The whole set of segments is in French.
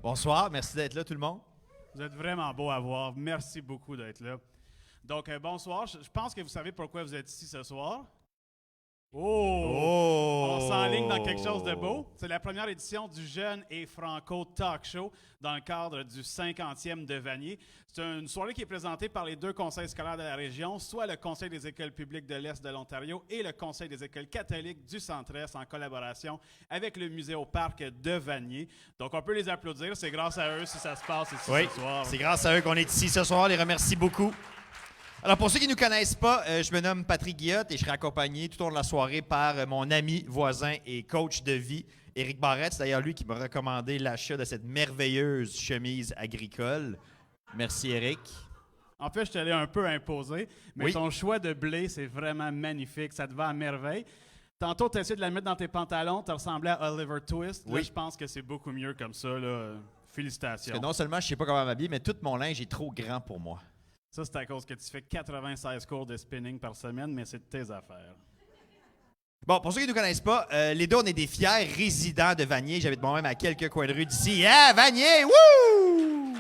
Bonsoir, merci d'être là tout le monde. Vous êtes vraiment beau à voir. Merci beaucoup d'être là. Donc, bonsoir. Je pense que vous savez pourquoi vous êtes ici ce soir. On s'enligne dans quelque chose de beau. C'est la première édition du Jeune et Franco Talk Show dans le cadre du 50e de Vanier. C'est une soirée qui est présentée par les deux conseils scolaires de la région, soit le Conseil des écoles publiques de l'Est de l'Ontario et le Conseil des écoles catholiques du Centre-Est en collaboration avec le Musée au Parc de Vanier. Donc, on peut les applaudir. C'est grâce à eux si ça se passe ici ce soir. C'est grâce à eux qu'on est ici ce soir. On les remercie beaucoup. Alors, pour ceux qui ne nous connaissent pas, je me nomme Patrick Guillotte et je serai accompagné tout au long de la soirée par mon ami, voisin et coach de vie, Éric Barrette. C'est d'ailleurs lui qui m'a recommandé l'achat de cette merveilleuse chemise agricole. Merci, Éric. En fait, je te l'ai un peu imposé, mais ton choix de blé, c'est vraiment magnifique. Ça te va à merveille. Tantôt, tu as essayé de la mettre dans tes pantalons, tu ressemblais à Oliver Twist. Là, je pense que c'est beaucoup mieux comme ça. Là. Félicitations. Parce que non seulement je ne sais pas comment m'habiller, mais tout mon linge est trop grand pour moi. Ça, c'est à cause que tu fais 96 cours de spinning par semaine, mais c'est de tes affaires. Bon, pour ceux qui ne nous connaissent pas, les deux, on est des fiers résidents de Vanier. J'habite moi-même à quelques coins de rue d'ici. Yeah, Vanier! Wouh!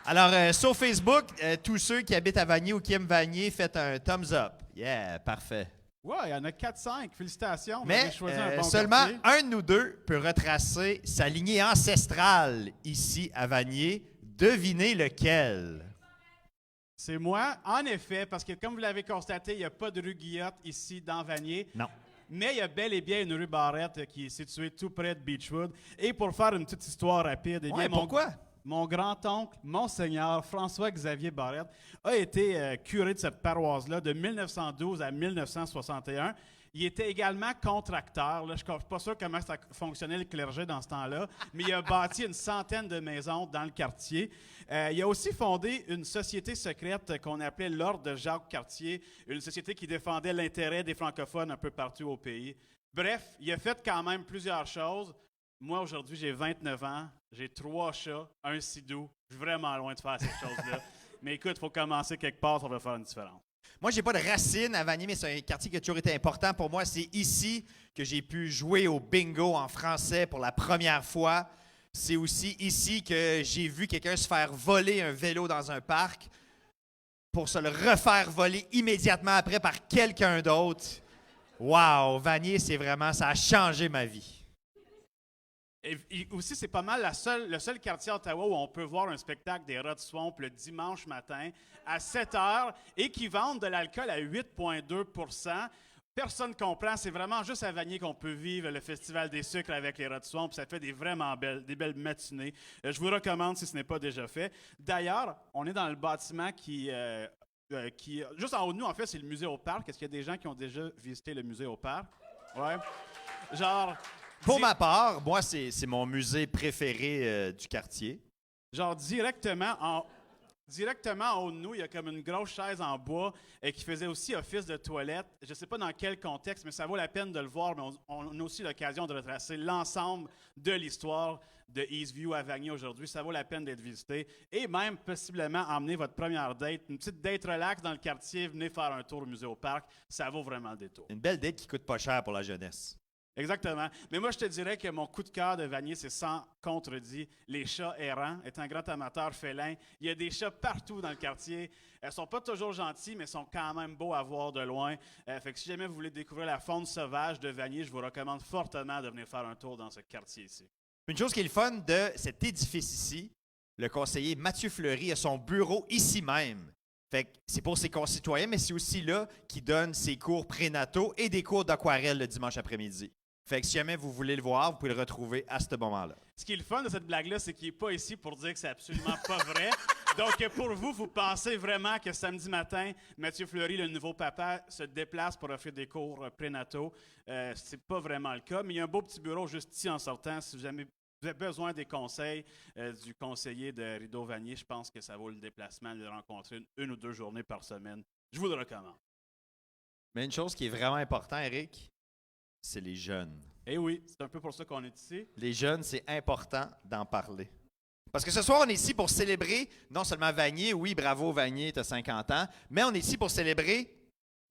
Alors, sur Facebook, tous ceux qui habitent à Vanier ou qui aiment Vanier, faites un thumbs up. Yeah, parfait. Ouais, il y en a 4-5. Félicitations. Mais un bon seulement quartier. un de nous deux peut retracer sa lignée ancestrale ici à Vanier. Devinez lequel? C'est moi, en effet, parce que comme vous l'avez constaté, il n'y a pas de rue Guillotte ici dans Vanier. Non. Mais il y a bel et bien une rue Barrette qui est située tout près de Beechwood. Et pour faire une petite histoire rapide, Pourquoi? Mon grand-oncle, Monseigneur François-Xavier Barrette, a été curé de cette paroisse-là de 1912 à 1961. Il était également contracteur. Là, je ne suis pas sûr comment ça fonctionnait le clergé dans ce temps-là, mais il a bâti une centaine de maisons dans le quartier. Il a aussi fondé une société secrète qu'on appelait l'Ordre de Jacques-Cartier, une société qui défendait l'intérêt des francophones un peu partout au pays. Bref, il a fait quand même plusieurs choses. Moi, aujourd'hui, j'ai 29 ans, j'ai 3 chats, un sidou. Je suis vraiment loin de faire ces choses-là. Mais écoute, il faut commencer quelque part, ça va faire une différence. Moi, j'ai pas de racines à Vanier, mais c'est un quartier qui a toujours été important pour moi. C'est ici que j'ai pu jouer au bingo en français pour la première fois. C'est aussi ici que j'ai vu quelqu'un se faire voler un vélo dans un parc pour se le refaire voler immédiatement après par quelqu'un d'autre. Wow! Vanier, c'est vraiment, ça a changé ma vie. Et aussi, c'est pas mal le seul quartier à Ottawa où on peut voir un spectacle des Rats Swamp le dimanche matin à 7 h et qui vendent de l'alcool à 8,2 %. Personne ne comprend. C'est vraiment juste à Vanier qu'on peut vivre le Festival des sucres avec les Rats Swamp. Ça fait des belles matinées. Je vous recommande si ce n'est pas déjà fait. D'ailleurs, on est dans le bâtiment qui juste en haut de nous, en fait, c'est le musée au parc. Est-ce qu'il y a des gens qui ont déjà visité le musée au parc? Ouais. Genre... Pour ma part, moi, c'est mon musée préféré du quartier. Genre directement en haut de nous, il y a comme une grosse chaise en bois qui faisait aussi office de toilette. Je ne sais pas dans quel contexte, mais ça vaut la peine de le voir. Mais on a aussi l'occasion de retracer l'ensemble de l'histoire de Eastview à Vanier aujourd'hui. Ça vaut la peine d'être visité. Et même possiblement emmener votre première date, une petite date relax dans le quartier, venez faire un tour au musée au parc. Ça vaut vraiment le détour. Une belle date qui coûte pas cher pour la jeunesse. Exactement. Mais moi, je te dirais que mon coup de cœur de Vanier, c'est sans contredit. Les chats errants. Étant un grand amateur félin, il y a des chats partout dans le quartier. Ils sont pas toujours gentils, mais sont quand même beaux à voir de loin. Fait que si jamais vous voulez découvrir la faune sauvage de Vanier, je vous recommande fortement de venir faire un tour dans ce quartier ici. Une chose qui est le fun de cet édifice ici, le conseiller Mathieu Fleury a son bureau ici même. Fait que c'est pour ses concitoyens, mais c'est aussi là qu'il donne ses cours prénataux et des cours d'aquarelle le dimanche après-midi. Fait que si jamais vous voulez le voir, vous pouvez le retrouver à ce moment-là. Ce qui est le fun de cette blague-là, c'est qu'il n'est pas ici pour dire que c'est absolument pas vrai. Donc, pour vous, vous pensez vraiment que samedi matin, Mathieu Fleury, le nouveau papa, se déplace pour offrir des cours prénataux. C'est pas vraiment le cas, mais il y a un beau petit bureau juste ici en sortant. Si vous avez besoin des conseils du conseiller de Rideau-Vanier, je pense que ça vaut le déplacement de le rencontrer une ou deux journées par semaine. Je vous le recommande. Mais une chose qui est vraiment importante, Eric, c'est les jeunes. Eh oui, c'est un peu pour ça qu'on est ici. Les jeunes, c'est important d'en parler. Parce que ce soir, on est ici pour célébrer non seulement Vanier, oui, bravo Vanier, tu as 50 ans, mais on est ici pour célébrer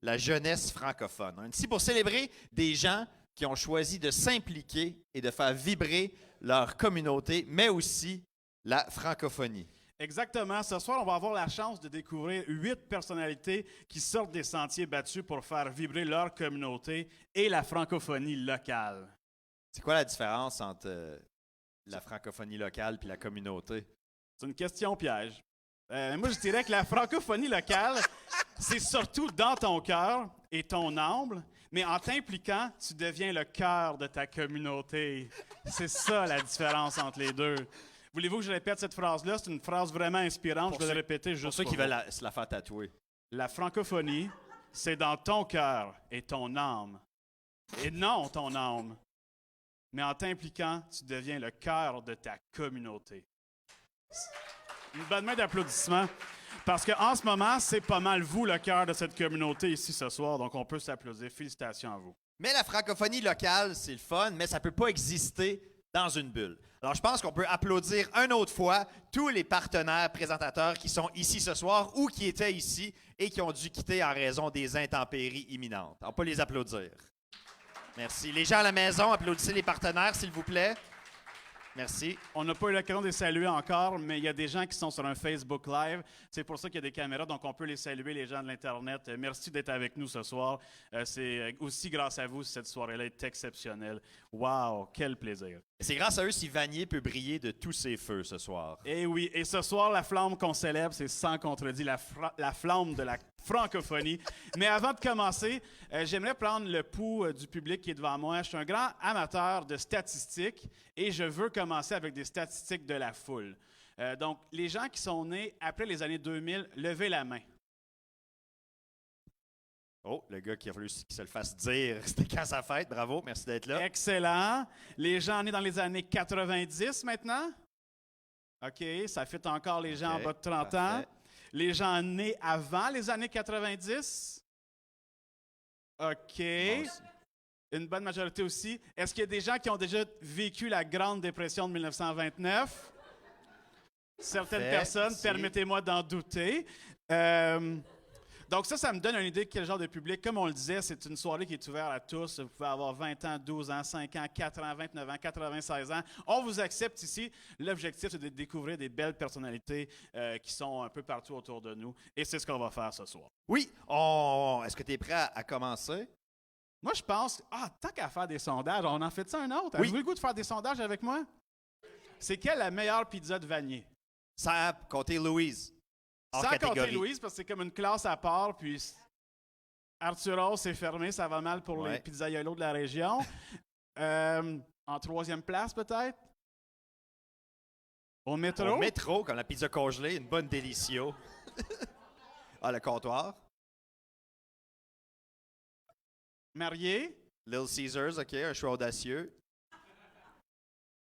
la jeunesse francophone. On est ici pour célébrer des gens qui ont choisi de s'impliquer et de faire vibrer leur communauté, mais aussi la francophonie. Exactement. Ce soir, on va avoir la chance de découvrir 8 personnalités qui sortent des sentiers battus pour faire vibrer leur communauté et la francophonie locale. C'est quoi la différence entre la francophonie locale et la communauté? C'est une question piège. Moi, je dirais que la francophonie locale, c'est surtout dans ton cœur et ton âme, mais en t'impliquant, tu deviens le cœur de ta communauté. C'est ça la différence entre les deux. Voulez-vous que je répète cette phrase-là? C'est une phrase vraiment inspirante. Je vais la répéter juste pour ceux qui veulent se la faire tatouer. La francophonie, c'est dans ton cœur et ton âme. Et non ton âme. Mais en t'impliquant, tu deviens le cœur de ta communauté. Une bonne main d'applaudissements. Parce qu'en ce moment, c'est pas mal vous le cœur de cette communauté ici ce soir. Donc, on peut s'applaudir. Félicitations à vous. Mais la francophonie locale, c'est le fun, mais ça ne peut pas exister dans une bulle. Alors, je pense qu'on peut applaudir une autre fois tous les partenaires présentateurs qui sont ici ce soir ou qui étaient ici et qui ont dû quitter en raison des intempéries imminentes. On peut les applaudir. Merci. Les gens à la maison, applaudissez les partenaires, s'il vous plaît. Merci. On n'a pas eu l'occasion de les saluer encore, mais il y a des gens qui sont sur un Facebook Live. C'est pour ça qu'il y a des caméras, donc on peut les saluer, les gens de l'Internet. Merci d'être avec nous ce soir. C'est aussi grâce à vous si cette soirée-là est exceptionnelle. Wow, quel plaisir. C'est grâce à eux si Vanier peut briller de tous ses feux ce soir. Et oui, et ce soir, la flamme qu'on célèbre, c'est sans contredit la flamme de la francophonie. Mais avant de commencer, j'aimerais prendre le pouls du public qui est devant moi. Je suis un grand amateur de statistiques et je veux commencer avec des statistiques de la foule. Donc, les gens qui sont nés après les années 2000, levez la main. Oh, le gars qui a fallu qu'il se le fasse dire, c'était quand sa fête. Bravo, merci d'être là. Excellent. Les gens nés dans les années 90 maintenant? OK, ça fait encore les gens en bas de 30 parfait. ans. Les gens nés avant les années 90? OK. Bon, Une bonne majorité aussi. Est-ce qu'il y a des gens qui ont déjà vécu la Grande Dépression de 1929? Certaines Parfait, personnes, merci. permettez-moi d'en douter. Donc ça me donne une idée de quel genre de public. Comme on le disait, c'est une soirée qui est ouverte à tous. Vous pouvez avoir 20 ans, 12 ans, 5 ans, 4 ans, 29 ans, 96 ans. On vous accepte ici. L'objectif, c'est de découvrir des belles personnalités qui sont un peu partout autour de nous. Et c'est ce qu'on va faire ce soir. Oui, est-ce que tu es prêt à commencer? Moi, je pense, tant qu'à faire des sondages, on en fait ça un autre? Oui. Avez-vous le goût de faire des sondages avec moi? C'est quelle la meilleure pizza de Vanier? Sans compter Louise. Hors Sans catégorie. compter Louise, parce que c'est comme une classe à part, puis Arturos, c'est fermé, ça va mal pour les pizzaiolos de la région. En troisième place, peut-être? Au métro? Au métro, comme la pizza congelée, une bonne délicio. Le comptoir. Marié? Little Caesars, OK, un choix audacieux.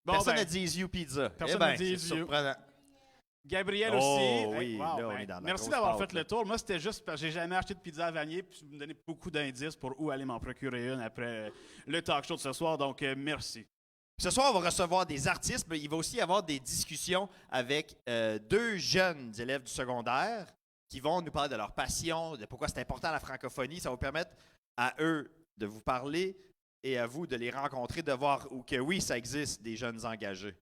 Bon, Personne ben, n'a dit You Pizza. personne Eh n'a ben, dit c'est You. surprenant. Gabriel Oh, aussi. oui, là, on est dans la merci grosse d'avoir pâte, fait le là. tour. Moi, c'était juste parce que j'ai jamais acheté de pizza à Vanier, puis vous me donnez beaucoup d'indices pour où aller m'en procurer une après le talk show de ce soir, donc merci. Ce soir, on va recevoir des artistes, mais il va aussi y avoir des discussions avec 2 jeunes élèves du secondaire qui vont nous parler de leur passion, de pourquoi c'est important la francophonie. Ça va vous permettre à eux de vous parler et à vous de les rencontrer, de voir que oui, ça existe, des jeunes engagés.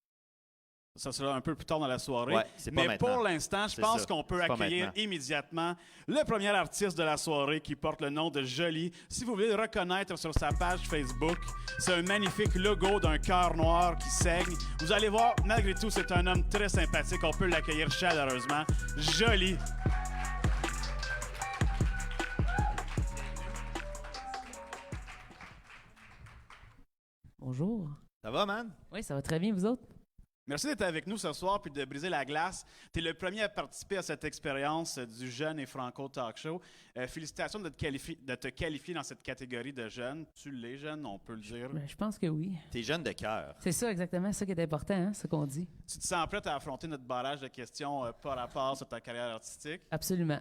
Ça sera un peu plus tard dans la soirée. Ouais, c'est pas mais maintenant. pour l'instant, je C'est pense ça. qu'on peut C'est pas accueillir maintenant. immédiatement le premier artiste de la soirée qui porte le nom de Jolie. Si vous voulez le reconnaître sur sa page Facebook, c'est un magnifique logo d'un cœur noir qui saigne. Vous allez voir, malgré tout, c'est un homme très sympathique. On peut l'accueillir chaleureusement. Jolie. Bonjour. Ça va, man? Oui, ça va très bien, vous autres? Merci d'être avec nous ce soir puis de briser la glace. Tu es le premier à participer à cette expérience du Jeune et Franco Talk Show. Félicitations de te qualifier dans cette catégorie de jeunes. Tu l'es jeune, on peut le dire. Ben, je pense que oui. T'es jeune de cœur. C'est ça exactement, ça qui est important, hein, ce qu'on dit. Tu te sens prête à affronter notre barrage de questions par rapport sur ta carrière artistique? Absolument.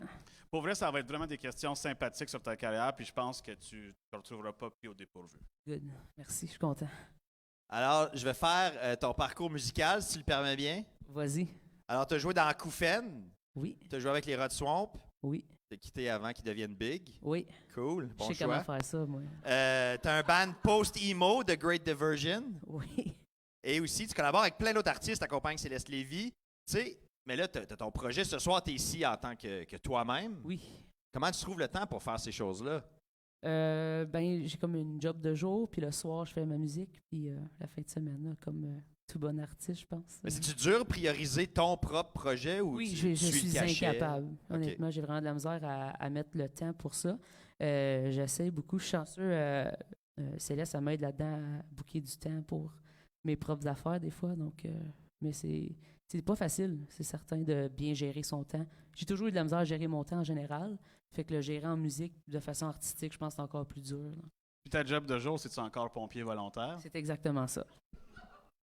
Pour vrai, ça va être vraiment des questions sympathiques sur ta carrière, puis je pense que tu ne te retrouveras pas pris au dépourvu. Good. Merci, je suis content. Alors, je vais faire ton parcours musical, si tu le permets bien. Vas-y. Alors, tu as joué dans Koufen, Oui, tu as joué avec les Rod Swamp, oui, T'as quitté avant qu'ils deviennent big. Oui. Cool, Je bon sais comment choix. faire ça, moi. T'as un band post-emo de Great Diversion. Oui. Et aussi, tu collabores avec plein d'autres artistes, t'accompagnes Céleste Lévy. Tu sais, mais là, t'as ton projet. Ce soir, t'es ici en tant que toi-même. Oui. Comment tu trouves le temps pour faire ces choses-là? Ben, j'ai comme une job de jour, puis le soir, je fais ma musique, puis la fin de semaine, là, comme tout bon artiste, je pense. Mais c'est-tu dur de prioriser ton propre projet ou Oui, tu je suis le suis cachet? incapable. Honnêtement, j'ai vraiment de la misère à mettre le temps pour ça. J'essaie beaucoup. Je suis chanceux. Céleste, ça m'aide là-dedans à booker du temps pour mes propres affaires, des fois. Donc, mais c'est pas facile, c'est certain, de bien gérer son temps. J'ai toujours eu de la misère à gérer mon temps en général. Fait que le gérer en musique de façon artistique, je pense que c'est encore plus dur, là. Puis ta job de jour, c'est-tu encore pompier volontaire? C'est exactement ça.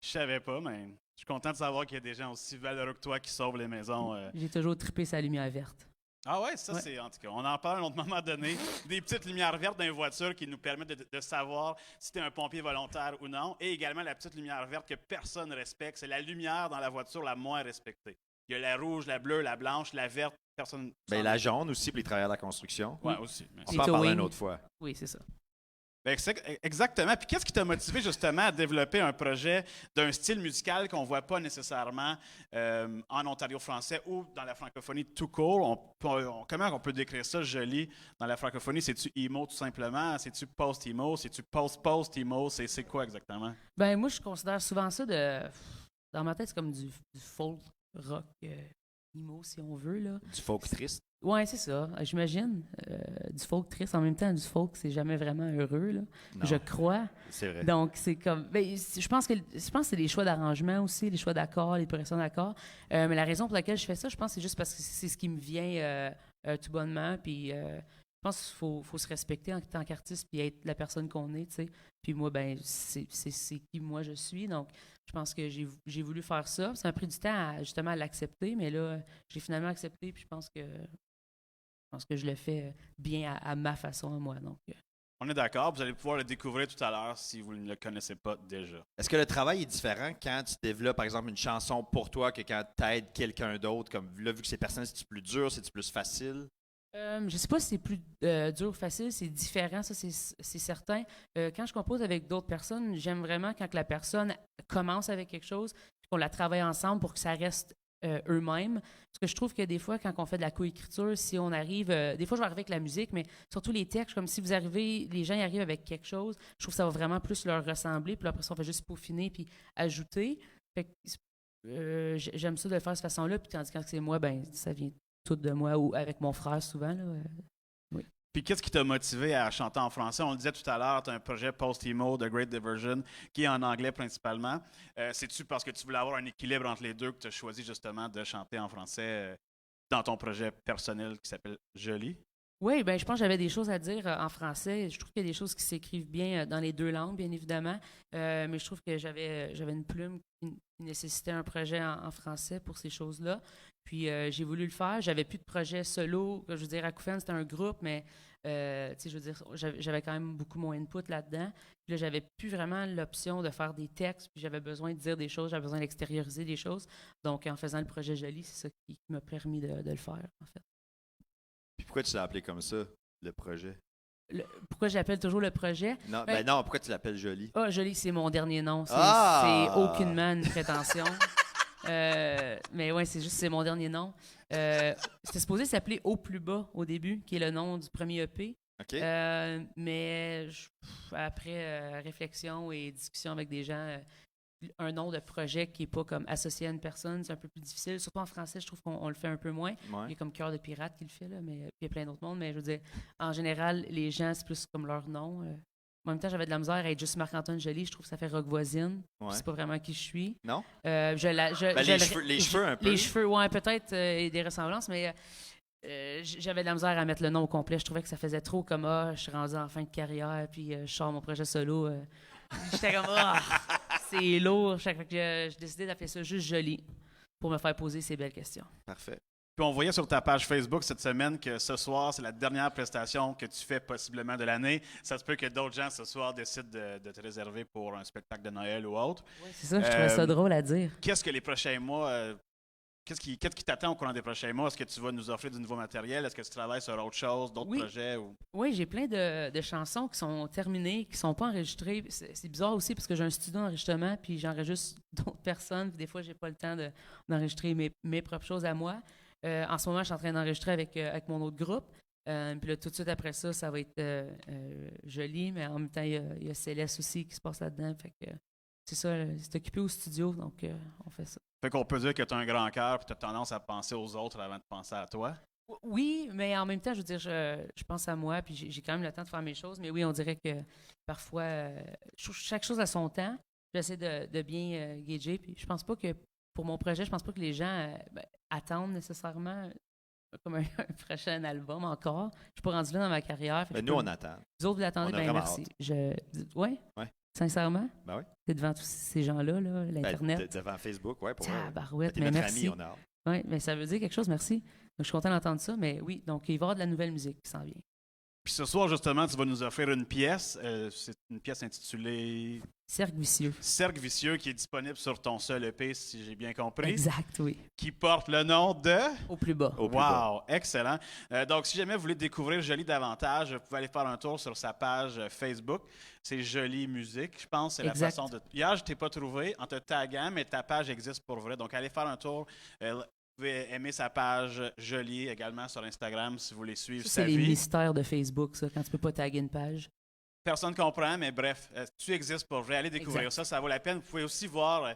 Je savais pas, mais je suis content de savoir qu'il y a des gens aussi valeureux que toi qui sauvent les maisons. J'ai toujours trippé sa lumière verte. Ah ouais, ça Ouais. c'est en tout cas. On en parle à un autre moment donné. Des petites lumières vertes dans les voitures qui nous permettent de savoir si tu es un pompier volontaire ou non. Et également la petite lumière verte que personne ne respecte. C'est la lumière dans la voiture la moins respectée. Il y a la rouge, la bleue, la blanche, la verte. Personne. Ben, la jaune aussi pour les travailleurs de la construction. Ouais, aussi. Mais- On Et peut en parler towing. une autre fois. Oui, c'est ça. Ben, exactement. Puis qu'est-ce qui t'a motivé justement à développer un projet d'un style musical qu'on ne voit pas nécessairement en Ontario français ou dans la francophonie tout court? Comment on peut décrire ça joli dans la francophonie? C'est-tu emo tout simplement? C'est-tu post-emo? C'est-tu post-emo? C'est quoi exactement? Ben, moi, je considère souvent ça dans ma tête, c'est comme du folk rock emo, si on veut, là. Du folk triste. Ouais, c'est ça, j'imagine. Du folk triste, en même temps, du folk, c'est jamais vraiment heureux, là. Non, Je crois. c'est vrai. Donc, c'est comme. Ben, je pense que c'est les choix d'arrangement aussi, les choix d'accords, les progressions d'accords. Mais la raison pour laquelle je fais ça, je pense que c'est juste parce que c'est ce qui me vient tout bonnement. Puis, je pense qu'il faut se respecter en tant qu'artiste puis être la personne qu'on est, tu sais. Puis moi, ben, c'est qui moi je suis. Donc, je pense que j'ai voulu faire ça. Ça m'a pris du temps justement à l'accepter, mais là, j'ai finalement accepté. Puis je pense que je le fais bien à ma façon à moi. Donc, On est d'accord, vous allez pouvoir le découvrir tout à l'heure si vous ne le connaissez pas déjà. Est-ce que le travail est différent quand tu développes, par exemple, une chanson pour toi que quand tu aides quelqu'un d'autre? Comme là, vu que c'est personnel, c'est-tu plus dur, c'est-tu plus facile? je sais pas si c'est plus dur ou facile, c'est différent, ça c'est certain. Quand je compose avec d'autres personnes, j'aime vraiment quand que la personne commence avec quelque chose, puis qu'on la travaille ensemble pour que ça reste eux-mêmes. Parce que je trouve que des fois, quand on fait de la coécriture, si on arrive, des fois je vais arriver avec la musique, mais surtout les textes, comme si les gens y arrivent avec quelque chose, je trouve que ça va vraiment plus leur ressembler, puis après ça, on fait juste peaufiner puis ajouter. Fait que, j'aime ça de le faire de cette façon-là, puis tandis que quand c'est moi, ben ça vient tout de moi ou avec mon frère souvent, là. Puis qu'est-ce qui t'a motivé à chanter en français? On le disait tout à l'heure, tu as un projet post-emo de Great Diversion qui est en anglais principalement. C'est-tu parce que tu voulais avoir un équilibre entre les deux que tu as choisi justement de chanter en français dans ton projet personnel qui s'appelle Joli? Oui, ben je pense que j'avais des choses à dire en français. Je trouve qu'il y a des choses qui s'écrivent bien dans les deux langues, bien évidemment. Mais je trouve que j'avais une plume qui nécessitait un projet en français pour ces choses-là. Puis j'ai voulu le faire. J'avais plus de projet solo. Je veux dire, Acouphène, c'était un groupe, mais tu sais, je veux dire, j'avais quand même beaucoup mon input là-dedans. Puis là, j'avais plus vraiment l'option de faire des textes. Puis j'avais besoin de dire des choses, j'avais besoin d'extérioriser des choses. Donc, en faisant le projet Joli, c'est ça qui m'a permis de le faire, en fait. Puis pourquoi tu l'as appelé comme ça, le projet? Pourquoi j'appelle toujours le projet? Non, Ben- ben non, pourquoi tu l'appelles Joli? Ah, Joli, c'est mon dernier nom. C'est Ah! c'est aucunement une prétention. Mais ouais, c'est mon dernier nom. C'était supposé s'appeler Au plus bas au début, qui est le nom du premier EP. OK. Mais après réflexion et discussion avec des gens, un nom de projet qui n'est pas comme associé à une personne, c'est un peu plus difficile. Surtout en français, je trouve qu'on le fait un peu moins. Ouais. Il y a comme Cœur de pirate qui le fait, là, mais puis il y a plein d'autres mondes. Mais je veux dire, en général, les gens, c'est plus comme leur nom. En même temps, j'avais de la misère à être juste Marc-Antoine Joly. Je trouve que ça fait rock voisine. Ouais. C'est pas vraiment qui je suis. Non? Ben, Les cheveux un peu. Les cheveux, ouais, peut-être des ressemblances, mais j'avais de la misère à mettre le nom au complet. Je trouvais que ça faisait trop comme je suis rendu en fin de carrière, puis je sors mon projet solo. J'étais comme c'est lourd. Chaque fois que j'ai décidé d'appeler ça juste Joli pour me faire poser ces belles questions. Parfait. Puis on voyait sur ta page Facebook cette semaine que ce soir, c'est la dernière prestation que tu fais possiblement de l'année. Ça se peut que d'autres gens ce soir décident de te réserver pour un spectacle de Noël ou autre. Ouais, c'est ça, je trouvais ça drôle à dire. Qu'est-ce que les prochains mois qu'est-ce qui t'attend au courant des prochains mois? Est-ce que tu vas nous offrir du nouveau matériel? Est-ce que tu travailles sur autre chose, d'autres Oui. projets? Ou... Oui, j'ai plein de chansons qui sont terminées, qui ne sont pas enregistrées. C'est bizarre aussi parce que j'ai un studio d'enregistrement, puis j'enregistre d'autres personnes. Puis des fois, j'ai pas le temps d'enregistrer mes propres choses à moi. En ce moment, je suis en train d'enregistrer avec mon autre groupe. Puis là, tout de suite après ça, ça va être joli, mais en même temps, il y a Céleste aussi qui se passe là-dedans. Fait que c'est ça, c'est occupé au studio, donc on fait ça. Fait qu'on peut dire que tu as un grand cœur et tu as tendance à penser aux autres avant de penser à toi. Oui, mais en même temps, je veux dire, je pense à moi, puis j'ai quand même le temps de faire mes choses. Mais oui, on dirait que parfois, chaque chose a son temps. J'essaie de bien gager. Puis je pense pas que, pour mon projet, je pense pas que les gens attendent nécessairement comme un prochain album encore. Je suis pas rendu là dans ma carrière. Nous, on attend. Vous autres, vous l'attendez? On a Ben vraiment merci. Ouais. Sincèrement? Ben oui. T'es devant tous ces gens-là, l'Internet. Devant Facebook, oui, pour Tabarouette, t'es mais notre merci. ami, on a hâte. Oui, mais ça veut dire quelque chose, merci. Donc, je suis content d'entendre ça, mais oui, donc il va y avoir de la nouvelle musique qui s'en vient. Puis ce soir, justement, tu vas nous offrir une pièce. C'est une pièce intitulée Cercle vicieux. Cercle vicieux, qui est disponible sur ton seul EP, si j'ai bien compris. Exact, oui. Qui porte le nom de... Au plus bas. Au plus bas. Wow, excellent. Donc, si jamais vous voulez découvrir Jolie davantage, vous pouvez aller faire un tour sur sa page Facebook. C'est Jolie Musique, je pense. C'est la Exact. façon de... Hier, je ne t'ai pas trouvé en te taguant, mais ta page existe pour vrai. Donc, allez faire un tour. Vous pouvez aimer sa page Jolie également sur Instagram si vous voulez suivre Ça, sa c'est les vie. mystères de Facebook, ça, quand tu peux pas taguer une page. Personne ne comprend, mais bref, tu existes pour vrai. Allez découvrir Exact. ça vaut la peine. Vous pouvez aussi voir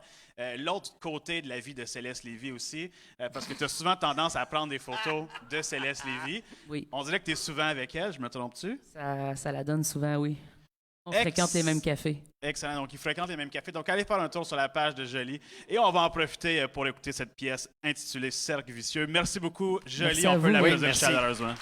l'autre côté de la vie de Céleste Lévy aussi, parce que tu as souvent tendance à prendre des photos de Céleste Lévy. Oui. On dirait que tu es souvent avec elle, je me trompe-tu? Ça la donne souvent, oui. On fréquente les mêmes cafés. Excellent. Donc, ils fréquentent les mêmes cafés. Donc, allez faire un tour sur la page de Jolie. Et on va en profiter pour écouter cette pièce intitulée Cercle vicieux. Merci beaucoup, Jolie. Merci à On peut vous. l'applaudir Oui, merci. chaleureusement.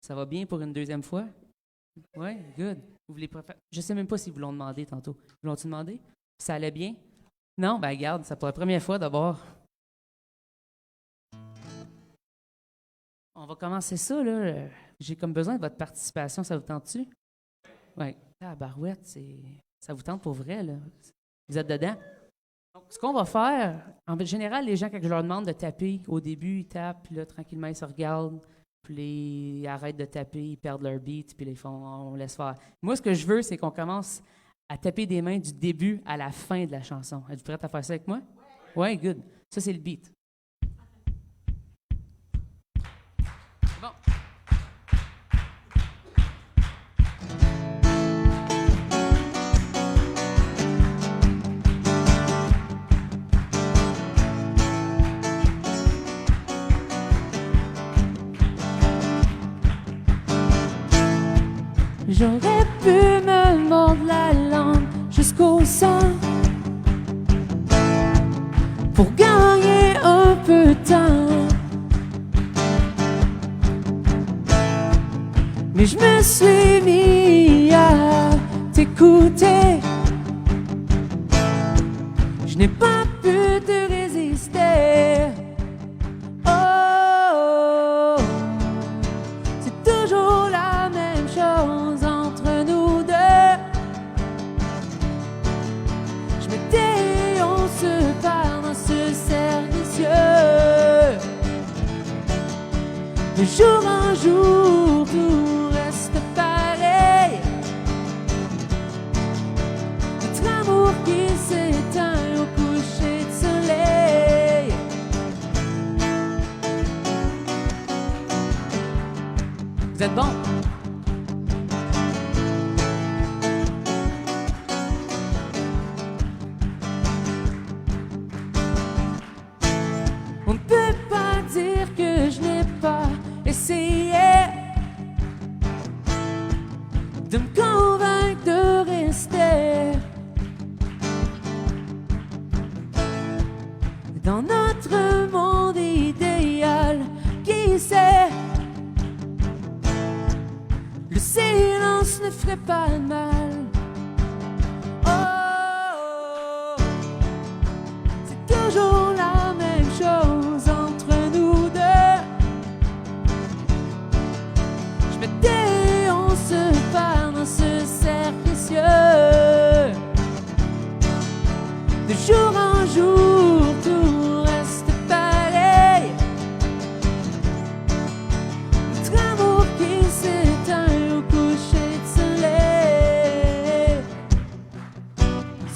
Ça va bien pour une deuxième fois? Oui, good. Je sais même pas s'ils vous l'ont demandé tantôt. Vous l'ont-ils demandé? Ça allait bien? Non? Ben regarde, c'est pour la première fois d'abord. On va commencer ça, là. J'ai comme besoin de votre participation. Ça vous tente-tu? Oui. Ah, barouette, ça vous tente pour vrai, là. Vous êtes dedans? Donc, ce qu'on va faire, en général, les gens, quand je leur demande de taper, au début, ils tapent, puis là, tranquillement, ils se regardent, puis ils arrêtent de taper, ils perdent leur beat, puis là, on laisse faire. Moi, ce que je veux, c'est qu'on commence à taper des mains du début à la fin de la chanson. Êtes-vous prête à faire ça avec moi? Oui, good. Ça, c'est le beat. Bon. J'aurais pu me mordre la langue jusqu'au sang pour gagner un peu de temps. Mais je me suis mis à t'écouter. Je n'ai pas pu te résister. Oh, c'est toujours la même chose entre nous deux. Je me tais et on se parle dans ce cercle vicieux. De jour en jour, tout reste pareil. Notre amour qui s'éteint au coucher de soleil. Vous êtes bons? On ne peut pas dire que je n'ai pas essayé de me convaincre de rester dans notre monde idéal. Qui sait? Le silence ne ferait pas de mal. Oh, c'est toujours la même chose entre nous deux.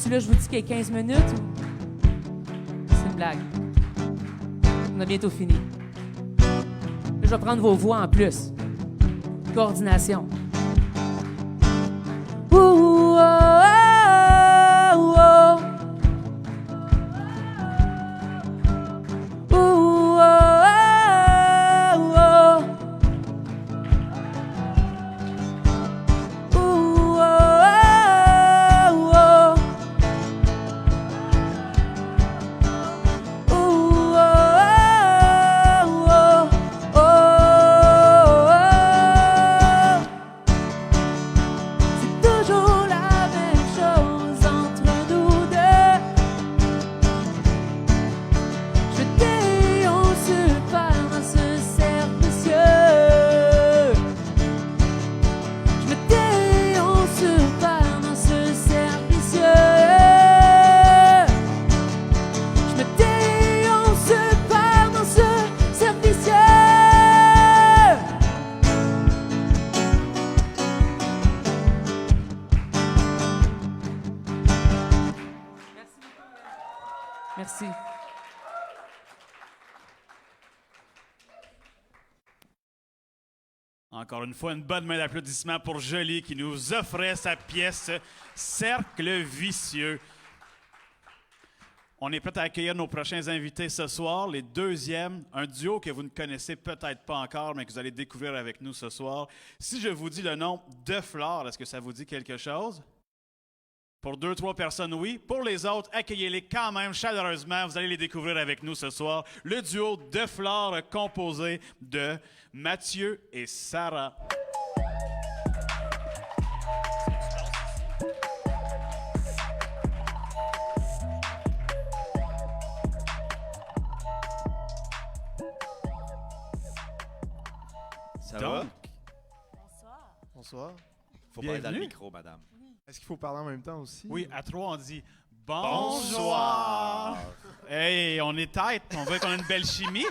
C'est-tu là, je vous dis qu'il y a 15 minutes ou... C'est une blague. On a bientôt fini. Je vais prendre vos voix en plus. Coordination. Ouh, oh, oh, oh. Ouh, oh, oh, oh. Ouh, oh, oh, oh. C'est toujours la même chose entre nous deux. Je t'ai, on se perd dans ce cercle vicieux. Je me tais, on se perd dans ce cercle vicieux. Je me tais, on se perd dans ce cercle vicieux. Merci. Encore une fois, une bonne main d'applaudissement pour Jolie qui nous offrait sa pièce Cercle vicieux. On est prêt à accueillir nos prochains invités ce soir, les deuxièmes, un duo que vous ne connaissez peut-être pas encore, mais que vous allez découvrir avec nous ce soir. Si je vous dis le nom De Flore, est-ce que ça vous dit quelque chose? Pour 2-3 personnes, oui. Pour les autres, accueillez-les quand même chaleureusement. Vous allez les découvrir avec nous ce soir. Le duo De Flore composé de Mathieu et Sarah. Ça Donc, va? Bonsoir. Faut parler dans le bienvenue. micro, madame. Est-ce qu'il faut parler en même temps aussi? Oui, à 3, on dit Bonsoir. Hey, on est tête. On voit qu'on a une belle chimie.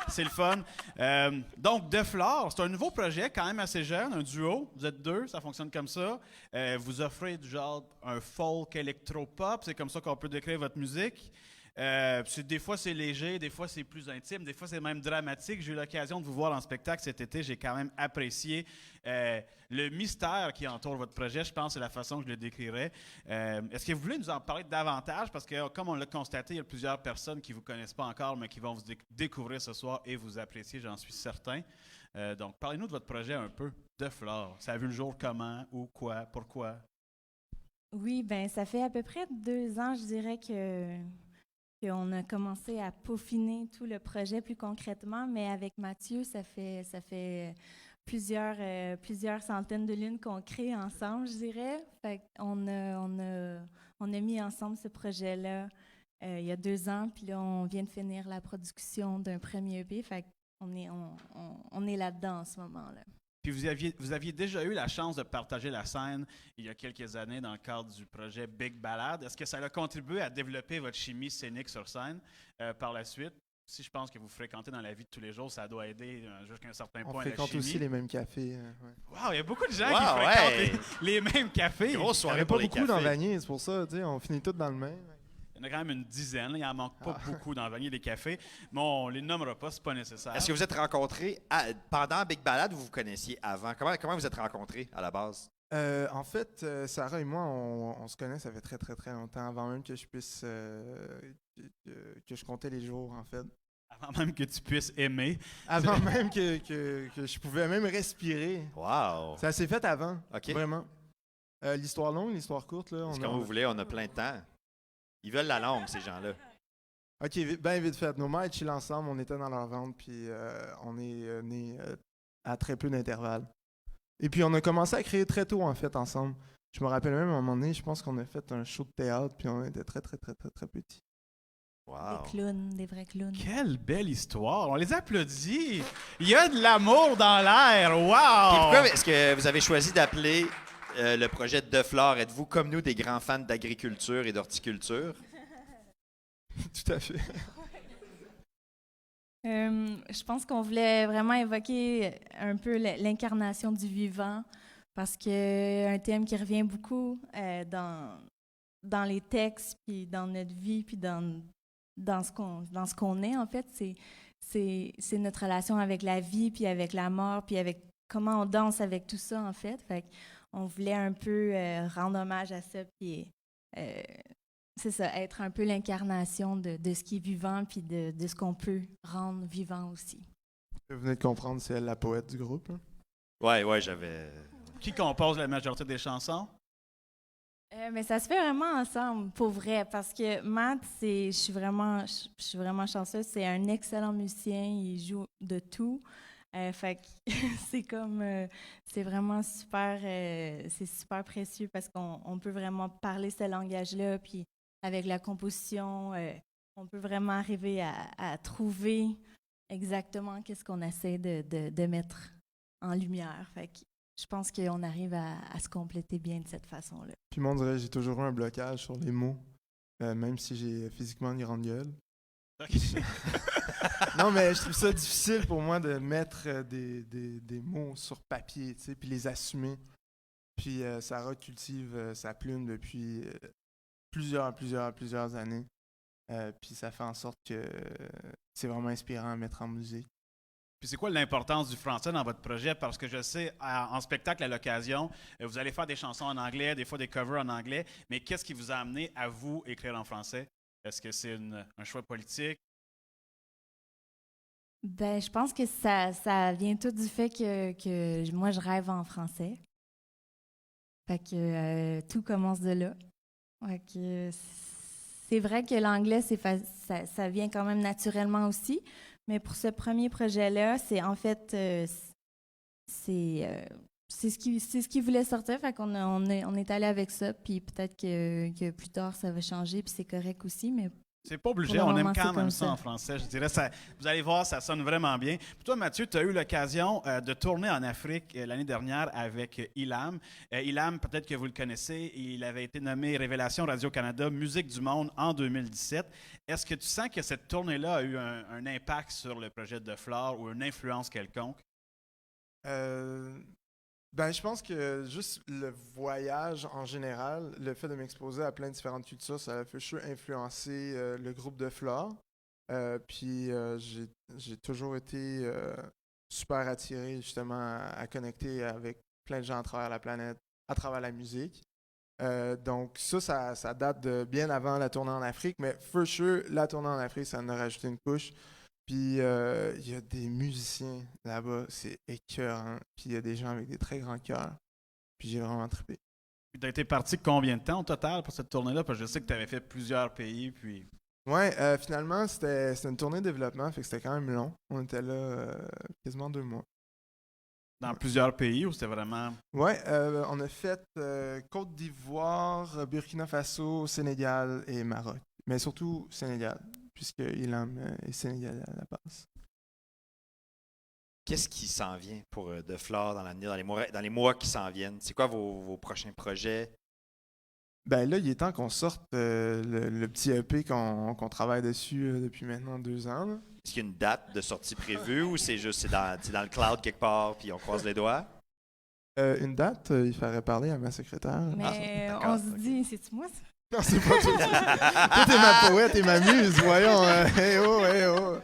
C'est le fun. Donc, De Flore, c'est un nouveau projet, quand même assez jeune, un duo. Vous êtes deux, ça fonctionne comme ça. Vous offrez du genre un folk électro-pop. C'est comme ça qu'on peut décrire votre musique. Des fois, c'est léger, des fois, c'est plus intime, des fois, c'est même dramatique. J'ai eu l'occasion de vous voir en spectacle cet été. J'ai quand même apprécié le mystère qui entoure votre projet. Je pense que c'est la façon que je le décrirais. Est-ce que vous voulez nous en parler davantage? Parce que, comme on l'a constaté, il y a plusieurs personnes qui ne vous connaissent pas encore, mais qui vont vous découvrir ce soir et vous apprécier, j'en suis certain. Donc, parlez-nous de votre projet un peu, De Flore. Ça a vu le jour comment, où, quoi, pourquoi? Oui, ben ça fait à peu près 2 ans, je dirais, qu'on a commencé à peaufiner tout le projet plus concrètement, mais avec Mathieu, ça fait plusieurs centaines de lunes qu'on crée ensemble, je dirais. Fait qu'on a mis ensemble ce projet-là il y a 2 ans, puis là, on vient de finir la production d'un premier EP, fait qu'on est là-dedans en ce moment-là. Puis vous aviez déjà eu la chance de partager la scène il y a quelques années dans le cadre du projet Big Ballade. Est-ce que ça a contribué à développer votre chimie scénique sur scène par la suite? Si je pense que vous fréquentez dans la vie de tous les jours, ça doit aider jusqu'à un certain On point la fréquente chimie. aussi les mêmes cafés. Ouais. Wow, il y a beaucoup de gens Wow, qui fréquentent ouais. les mêmes cafés. Grosse Il n'y en soirée a pour pas les beaucoup dans cafés. Vanier, c'est pour ça, tu sais, on finit tous dans le même. Il y en a quand même une dizaine. Il n'en manque pas beaucoup dans Vanier des cafés. Mais on ne les nommera pas, c'est pas nécessaire. Est-ce que vous êtes rencontrés pendant Big Ballade ou vous vous connaissiez avant? Comment vous êtes rencontrés à la base? En fait, Sarah et moi, on se connaît, ça fait très, très, très longtemps, avant même que je puisse... que je comptais les jours, en fait. Avant même que tu puisses aimer. Avant même que je pouvais même respirer. Wow! Ça s'est fait avant, OK. vraiment. L'histoire longue, l'histoire courte, là. C'est comme vous voulez, on a plein de temps. Ils veulent la longue, ces gens-là. OK, bien vite fait. Nos mères et chill ensemble, on était dans leur ventre, puis on est nés à très peu d'intervalle. Et puis on a commencé à créer très tôt, en fait, ensemble. Je me rappelle même, à un moment donné, je pense qu'on a fait un show de théâtre, puis on était très, très, très, très, très petits. Wow! Des clowns, des vrais clowns. Quelle belle histoire. On les applaudit. Il y a de l'amour dans l'air. Et Wow! pourquoi est-ce que vous avez choisi d'appeler le projet De Flore? Êtes-vous, comme nous, des grands fans d'agriculture et d'horticulture? Tout à fait. Je pense qu'on voulait vraiment évoquer un peu l'incarnation du vivant, parce que un thème qui revient beaucoup dans dans les textes, puis dans notre vie, puis dans ce qu'on est, en fait, c'est notre relation avec la vie, puis avec la mort, puis avec comment on danse avec tout ça, en fait. Fait qu'on voulait un peu rendre hommage à ça, puis c'est ça, être un peu l'incarnation de ce qui est vivant, puis de ce qu'on peut rendre vivant aussi. Vous venez de comprendre, c'est elle la poète du groupe. Hein? Ouais, j'avais. Qui compose la majorité des chansons? Mais ça se fait vraiment ensemble, pour vrai, parce que Matt, je suis vraiment chanceuse. C'est un excellent musicien, il joue de tout. Fait que c'est vraiment super, c'est super précieux parce qu'on peut vraiment parler ce langage-là, puis avec la composition, on peut vraiment arriver à trouver exactement qu'est-ce qu'on essaie de mettre en lumière. Fait que je pense qu'on arrive à se compléter bien de cette façon-là. Puis moi, on dirait que j'ai toujours eu un blocage sur les mots, même si j'ai physiquement une grande gueule. Non, mais je trouve ça difficile pour moi de mettre des mots sur papier, tu sais, puis les assumer. Puis Sarah cultive sa plume depuis plusieurs années. Puis ça fait en sorte que c'est vraiment inspirant à mettre en musique. Puis c'est quoi l'importance du français dans votre projet? Parce que je sais, en spectacle à l'occasion, vous allez faire des chansons en anglais, des fois des covers en anglais, mais qu'est-ce qui vous a amené à vous écrire en français? Est-ce que c'est un choix politique? Ben, je pense que ça vient tout du fait que moi, je rêve en français. Fait que tout commence de là. Fait que c'est vrai que l'anglais, ça vient quand même naturellement aussi. Mais pour ce premier projet-là, c'est en fait, c'est ce qui voulait sortir. Fait qu'on on est allé avec ça. Puis peut-être que plus tard, ça va changer. Puis c'est correct aussi. Mais C'est pas obligé, pour le on aime moment, quand c'est même comme ça ça en français. Je dirais, vous allez voir, ça sonne vraiment bien. Puis toi, Mathieu, tu as eu l'occasion de tourner en Afrique l'année dernière avec Ilham. Ilham, peut-être que vous le connaissez, il avait été nommé Révélation Radio-Canada Musique du Monde en 2017. Est-ce que tu sens que cette tournée-là a eu un impact sur le projet de Flore ou une influence quelconque? Ben, je pense que juste le voyage en général, le fait de m'exposer à plein de différentes cultures, ça a fait sûr influencer le groupe de Flore. Puis j'ai toujours été super attiré justement à connecter avec plein de gens à travers la planète, à travers la musique. Donc ça date de bien avant la tournée en Afrique, mais for sure, la tournée en Afrique, ça en a rajouté une couche. Puis il y a des musiciens là-bas, c'est écœurant. Puis il y a des gens avec des très grands cœurs. Puis j'ai vraiment trippé. Puis tu as été parti combien de temps au total pour cette tournée-là? Parce que je sais que tu avais fait plusieurs pays, puis... Ouais, finalement, c'était une tournée de développement, fait que c'était quand même long. On était là quasiment 2 mois. Dans plusieurs pays, ou c'était vraiment... Ouais, on a fait Côte d'Ivoire, Burkina Faso, Sénégal et Maroc. Mais surtout Sénégal, puisque Ilham est sénégalais à la base. Qu'est-ce qui s'en vient pour De Flore dans l'avenir, dans les mois qui s'en viennent? C'est quoi vos prochains projets? Ben là, il est temps qu'on sorte le petit EP qu'on travaille dessus depuis maintenant 2 ans. Là. Est-ce qu'il y a une date de sortie prévue ou c'est dans le cloud quelque part puis on croise les doigts? Une date, il faudrait parler à ma secrétaire. Mais d'accord, on se ok. dit, c'est-tu moi ça? Non, c'est pas toi. Toi, t'es ma poète et ma muse, voyons. Hey oh, hey oh.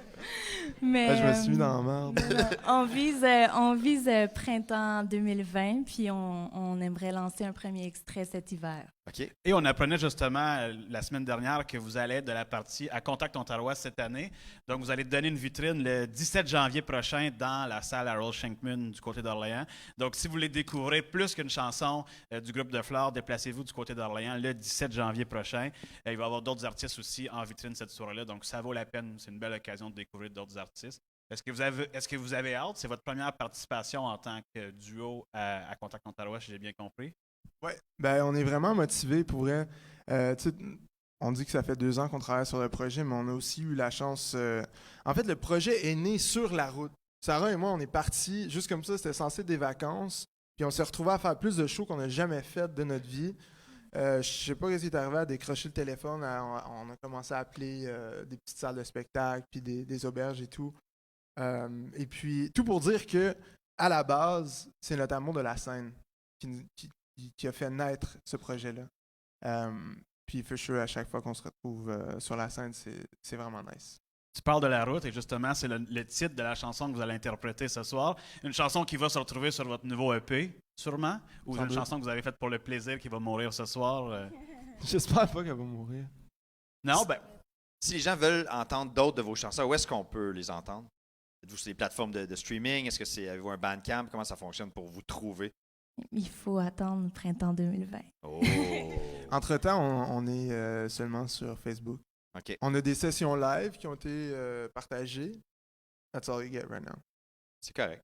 Mais, Je me suis mis dans la merde. on vise printemps 2020, puis on aimerait lancer un premier extrait cet hiver. OK. Et on apprenait justement la semaine dernière que vous allez être de la partie à Contact Ontario cette année. Donc, vous allez donner une vitrine le 17 janvier prochain dans la salle Harold Shankman du côté d'Orléans. Donc, si vous voulez découvrir plus qu'une chanson du groupe de Flore, déplacez-vous du côté d'Orléans le 17 janvier prochain. Il va y avoir d'autres artistes aussi en vitrine cette soirée-là. Donc, ça vaut la peine. C'est une belle occasion de découvrir d'autres artistes. Est-ce que vous avez hâte? C'est votre première participation en tant que duo à Contact Ontario, si j'ai bien compris? Ouais, ben on est vraiment motivés pour vrai. Tu sais, on dit que ça fait 2 ans qu'on travaille sur le projet, mais on a aussi eu la chance. En fait, le projet est né sur la route. Sarah et moi, on est partis juste comme ça. C'était censé être des vacances. Puis on s'est retrouvés à faire plus de shows qu'on n'a jamais fait de notre vie. Je sais pas ce qui est arrivé à décrocher le téléphone. On a commencé à appeler des petites salles de spectacle, puis des auberges et tout. Et puis, tout pour dire que à la base, c'est notre amour de la scène qui a fait naître ce projet-là. Puis for sure, à chaque fois qu'on se retrouve sur la scène, c'est vraiment nice. Tu parles de la route et justement, c'est le titre de la chanson que vous allez interpréter ce soir. Une chanson qui va se retrouver sur votre nouveau EP, sûrement, ou une chanson que vous avez faite pour le plaisir qui va mourir ce soir. J'espère pas qu'elle va mourir. Non, ben, Si les gens veulent entendre d'autres de vos chansons, où est-ce qu'on peut les entendre? Êtes-vous sur les plateformes de streaming? Est-ce que avez-vous un Bandcamp? Comment ça fonctionne pour vous trouver? Il faut attendre printemps 2020. Oh! Entre-temps, on est seulement sur Facebook. OK. On a des sessions live qui ont été partagées. That's all you get right now. C'est correct.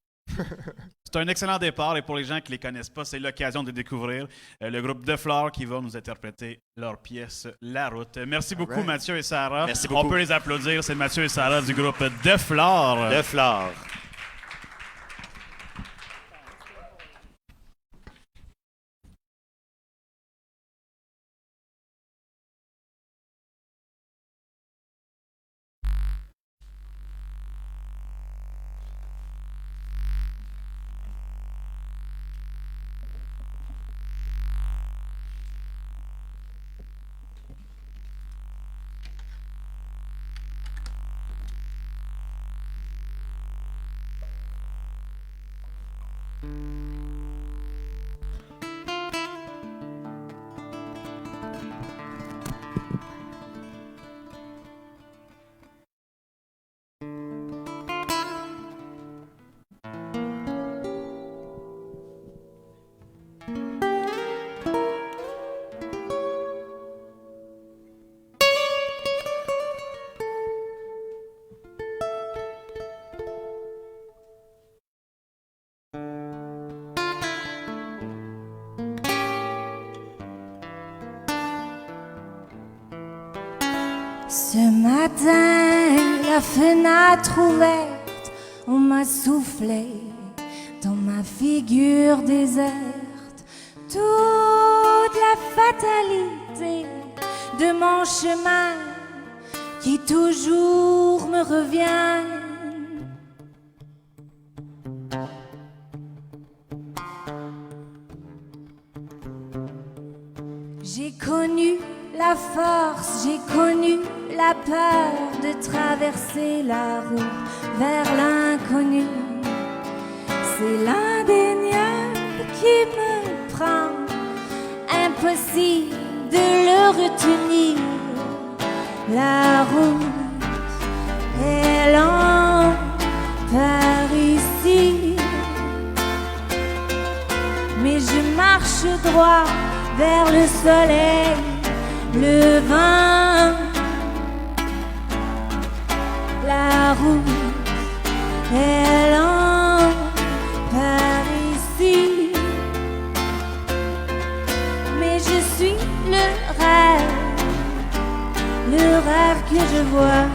c'est un excellent départ et pour les gens qui ne les connaissent pas, c'est l'occasion de découvrir le groupe De Flore qui va nous interpréter leur pièce La Route. Merci beaucoup right. Mathieu et Sarah. Merci beaucoup. On peut les applaudir, c'est Mathieu et Sarah du groupe De Flore. De Flore. Ce matin, la fenêtre ouverte, on m'a soufflé dans ma figure déserte toute la fatalité de mon chemin qui toujours me revient. J'ai connu la force, j'ai connu la peur de traverser la route vers l'inconnu. C'est l'indéniable qui me prend, impossible de le retenir. La route est lente par ici, mais je marche droit vers le soleil, le vent. La route est lente par ici, mais je suis le rêve que je vois.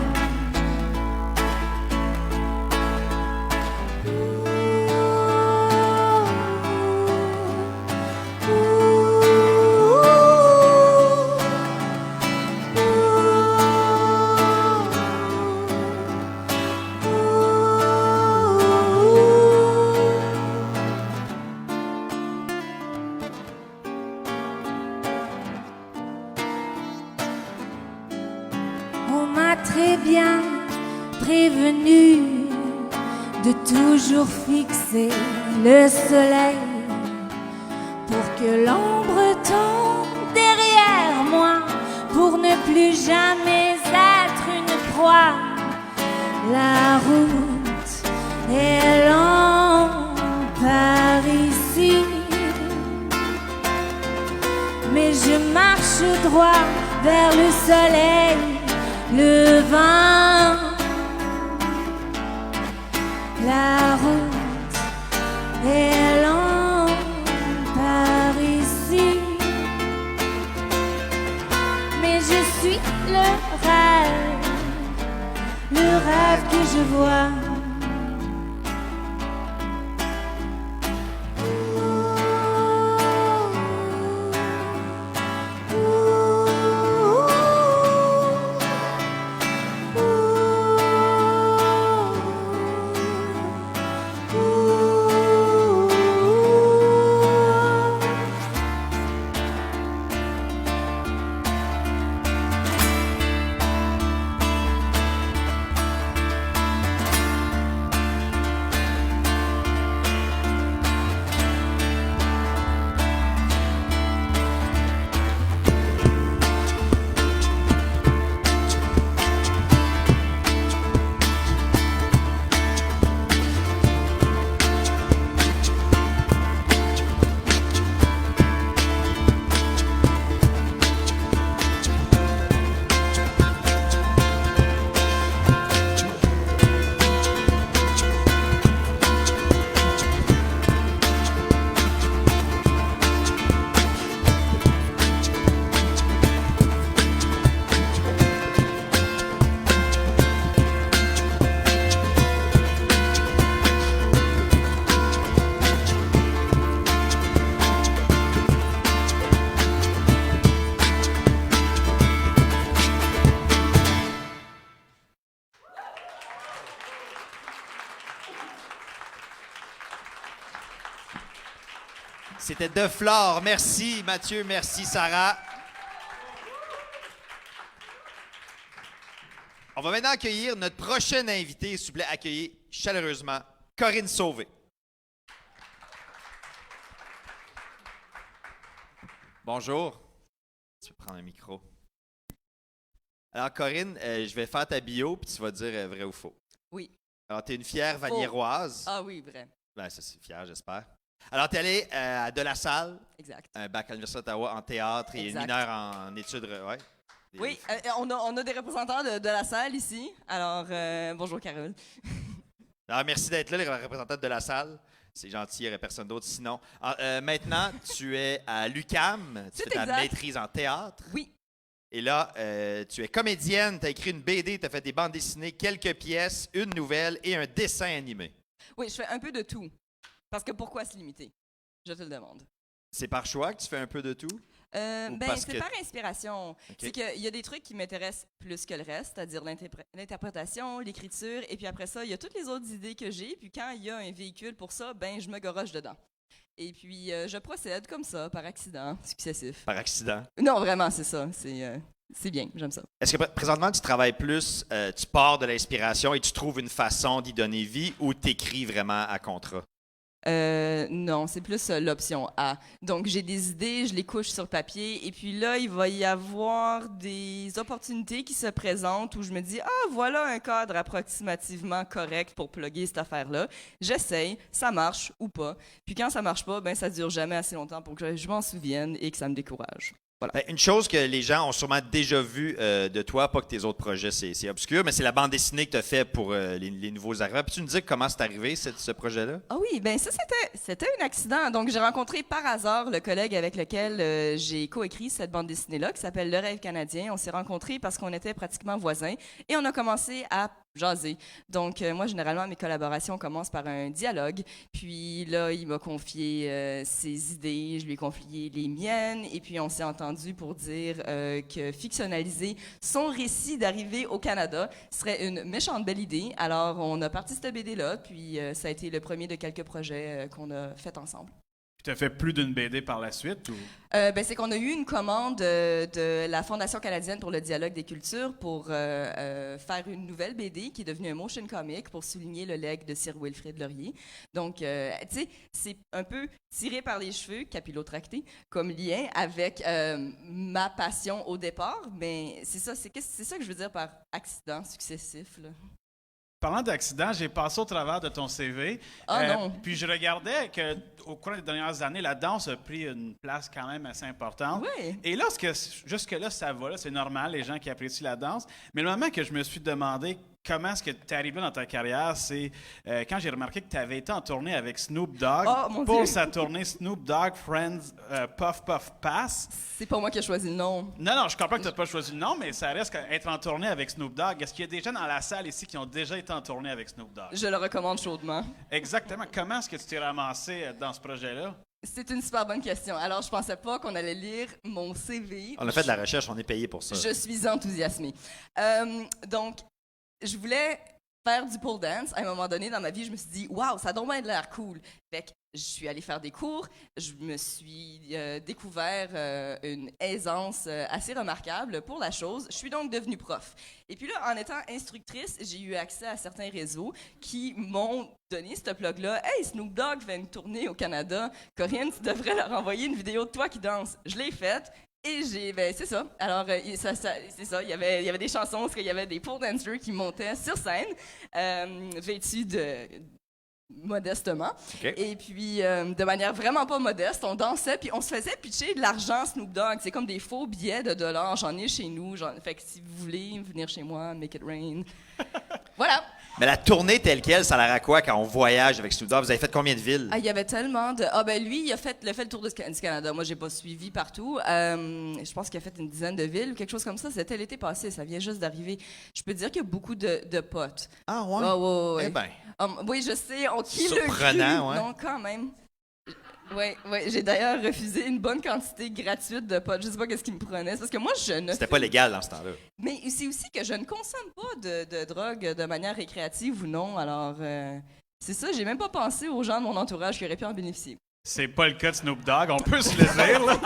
On m'a très bien prévenu de toujours fixer le soleil pour que l'ombre tombe derrière moi, pour ne plus jamais être une proie. La route est lente par ici, mais je marche droit vers le soleil, le vent. La route est lente par ici, mais je suis le rêve que je vois. C'était De Flore. Merci Mathieu, merci Sarah. On va maintenant accueillir notre prochaine invitée. S'il vous plaît, accueillez chaleureusement Corinne Sauvé. Bonjour. Tu peux prendre un micro. Alors Corinne, je vais faire ta bio puis tu vas dire vrai ou faux. Oui. Alors, tu es une fière Vaniéroise. Ah oui, vrai. Ben, ça, c'est fier, j'espère. Alors, tu es allée à De La Salle, Exact. un bac à l'Université d'Ottawa en théâtre et une Exact. mineure en études. Ouais. Oui, on a des représentants de la salle ici. Alors, bonjour Carole. Alors, merci d'être là, les représentants de De La Salle. C'est gentil, il n'y aurait personne d'autre sinon. Maintenant, tu es à l'UQAM. Tu C'est fais ta exact. maîtrise en théâtre. Oui, Et là, tu es comédienne, tu as écrit une BD, tu as fait des bandes dessinées, quelques pièces, une nouvelle et un dessin animé. oui, je fais un peu de tout. Parce que pourquoi se limiter? Je te le demande. C'est par choix que tu fais un peu de tout? Ou parce C'est que- par inspiration. OK. C'est qu'il y a des trucs qui m'intéressent plus que le reste, c'est-à-dire l'interprétation, l'écriture, et puis après ça, il y a toutes les autres idées que j'ai, puis quand il y a un véhicule pour ça, ben je me goroche dedans. Et puis, je procède comme ça, par accident successif. Par accident. Non, vraiment, c'est ça. C'est bien, j'aime ça. Est-ce que présentement, tu travailles plus, tu pars de l'inspiration et tu trouves une façon d'y donner vie ou tu écris vraiment à contrat? Non, c'est plus l'option A. Donc, j'ai des idées, je les couche sur papier, et puis là, il va y avoir des opportunités qui se présentent où je me dis, ah, voilà un cadre approximativement correct pour plugger cette affaire-là. J'essaye, ça marche ou pas. Puis quand ça marche pas, ben ça dure jamais assez longtemps pour que je m'en souvienne et que ça me décourage. Voilà. Ben, une chose que les gens ont sûrement déjà vue de toi, pas que tes autres projets, c'est obscur, mais c'est la bande dessinée que tu as fait pour les nouveaux arrivants. Peux-tu nous dire comment c'est arrivé, ce projet-là? Ah oui, ben ça, c'était un accident. Donc, j'ai rencontré par hasard le collègue avec lequel j'ai coécrit cette bande dessinée-là, qui s'appelle Le Rêve canadien. On s'est rencontrés parce qu'on était pratiquement voisins et on a commencé à jaser. Donc, moi, généralement, mes collaborations commencent par un dialogue. Puis là, il m'a confié ses idées, je lui ai confié les miennes, et puis on s'est entendu pour dire que fictionnaliser son récit d'arrivée au Canada serait une méchante belle idée. Alors, on a parti cette BD-là, puis ça a été le premier de quelques projets qu'on a fait ensemble. Tu as fait plus d'une BD par la suite? Ou... C'est qu'on a eu une commande de la Fondation canadienne pour le dialogue des cultures pour faire une nouvelle BD qui est devenue un motion comic pour souligner le legs de Sir Wilfrid Laurier. Donc, tu sais, c'est un peu tiré par les cheveux, capillotracté, comme lien avec ma passion au départ, mais c'est ça que je veux dire par accident successif, là. Parlant d'accident, j'ai passé au travers de ton CV. Ah non! Puis je regardais qu'au cours des dernières années, la danse a pris une place quand même assez importante. Oui! Et là, jusque-là, ça va, là, c'est normal, les gens qui apprécient la danse. Mais le moment que je me suis demandé comment est-ce que tu es arrivé dans ta carrière, c'est quand j'ai remarqué que tu avais été en tournée avec Snoop Dogg Oh, mon pour Dieu. sa tournée Snoop Dogg Friends Puff Puff Pass. C'est pas moi qui ai choisi le nom. Non, je comprends que tu n'as pas choisi le nom, mais ça reste être en tournée avec Snoop Dogg. Est-ce qu'il y a des gens dans la salle ici qui ont déjà été en tournée avec Snoop Dogg? Je le recommande chaudement. Exactement. Comment est-ce que tu t'es ramassé dans ce projet-là? C'est une super bonne question. Alors, je pensais pas qu'on allait lire mon CV. On a fait de la recherche, on est payé pour ça. Je suis enthousiasmée. Donc, je voulais faire du pole dance. À un moment donné dans ma vie, je me suis dit, waouh, ça a donc bien de l'air cool. Fait que je suis allée faire des cours. Je me suis découvert une aisance assez remarquable pour la chose. Je suis donc devenue prof. Et puis là, en étant instructrice, j'ai eu accès à certains réseaux qui m'ont donné ce plug-là. Hey, Snoop Dogg fait une tournée au Canada. Corinne, tu devrais leur envoyer une vidéo de toi qui danse. Je l'ai faite. Et c'est ça. Alors, c'est ça. Il y avait des chansons parce qu'il y avait des pole dancers qui montaient sur scène, vêtus modestement. OK. Et puis, de manière vraiment pas modeste, on dansait puis on se faisait pitcher de l'argent Snoop Dogg. C'est comme des faux billets de dollars. J'en ai chez nous. Fait que si vous voulez venir chez moi, make it rain. Voilà. Mais la tournée telle quelle, ça a l'air à quoi quand on voyage avec Snoop Dogg? Vous avez fait combien de villes? Ah, il y avait tellement de... Ah, ben lui, il a fait le tour du Canada. Moi, j'ai pas suivi partout. Je pense qu'il a fait une dizaine de villes ou quelque chose comme ça. C'était l'été passé. Ça vient juste d'arriver. Je peux dire qu'il y a beaucoup de potes. Ah ouais? Ah, ouais. Eh ben, Oui, je sais. On qui le Surprenant, ouais. Non, quand même. Oui. J'ai d'ailleurs refusé une bonne quantité gratuite de potes. Je sais pas qu'est-ce qu'ils me prenaient. C'est parce que moi, je ne... c'était pas légal dans ce temps-là. Mais c'est aussi que je ne consomme pas de drogue de manière récréative ou non. Alors, c'est ça. J'ai même pas pensé aux gens de mon entourage qui auraient pu en bénéficier. C'est pas le cas de Snoop Dogg, on peut se le dire, là.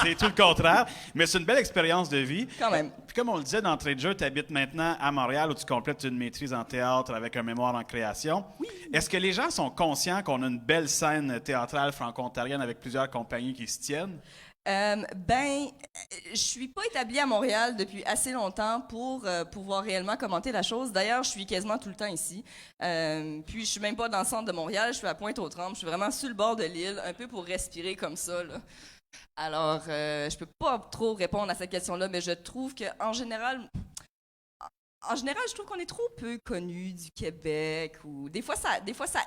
C'est tout le contraire. Mais c'est une belle expérience de vie. Quand même. Puis comme on le disait d'entrée de jeu, tu habites maintenant à Montréal où tu complètes une maîtrise en théâtre avec un mémoire en création. Oui. Est-ce que les gens sont conscients qu'on a une belle scène théâtrale franco-ontarienne avec plusieurs compagnies qui se tiennent? Je suis pas établie à Montréal depuis assez longtemps pour pouvoir réellement commenter la chose. D'ailleurs, je suis quasiment tout le temps ici. Puis, je suis même pas dans le centre de Montréal, je suis à Pointe-aux-Trembles. Je suis vraiment sur le bord de l'île, un peu pour respirer comme ça, là. Alors, je peux pas trop répondre à cette question-là, mais je trouve qu'en général... En général, je trouve qu'on est trop peu connu du Québec. Ou des fois, ça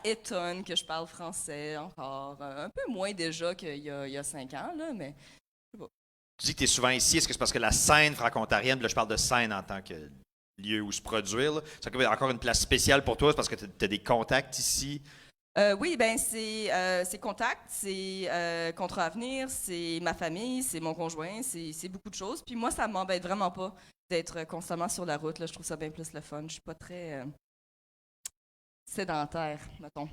étonne que je parle français encore. Un peu moins déjà qu'il y a 5 ans, là, mais je sais pas. Tu dis que tu es souvent ici. Est-ce que c'est parce que la scène franco-ontarienne, là, je parle de scène en tant que lieu où se produire, là, ça a encore une place spéciale pour toi? C'est parce que tu as des contacts ici? Oui, c'est Contact, c'est Contrat Avenir, c'est ma famille, c'est mon conjoint, c'est beaucoup de choses. Puis moi, ça m'embête vraiment pas d'être constamment sur la route. Là, je trouve ça bien plus le fun. Je suis pas très sédentaire, mettons.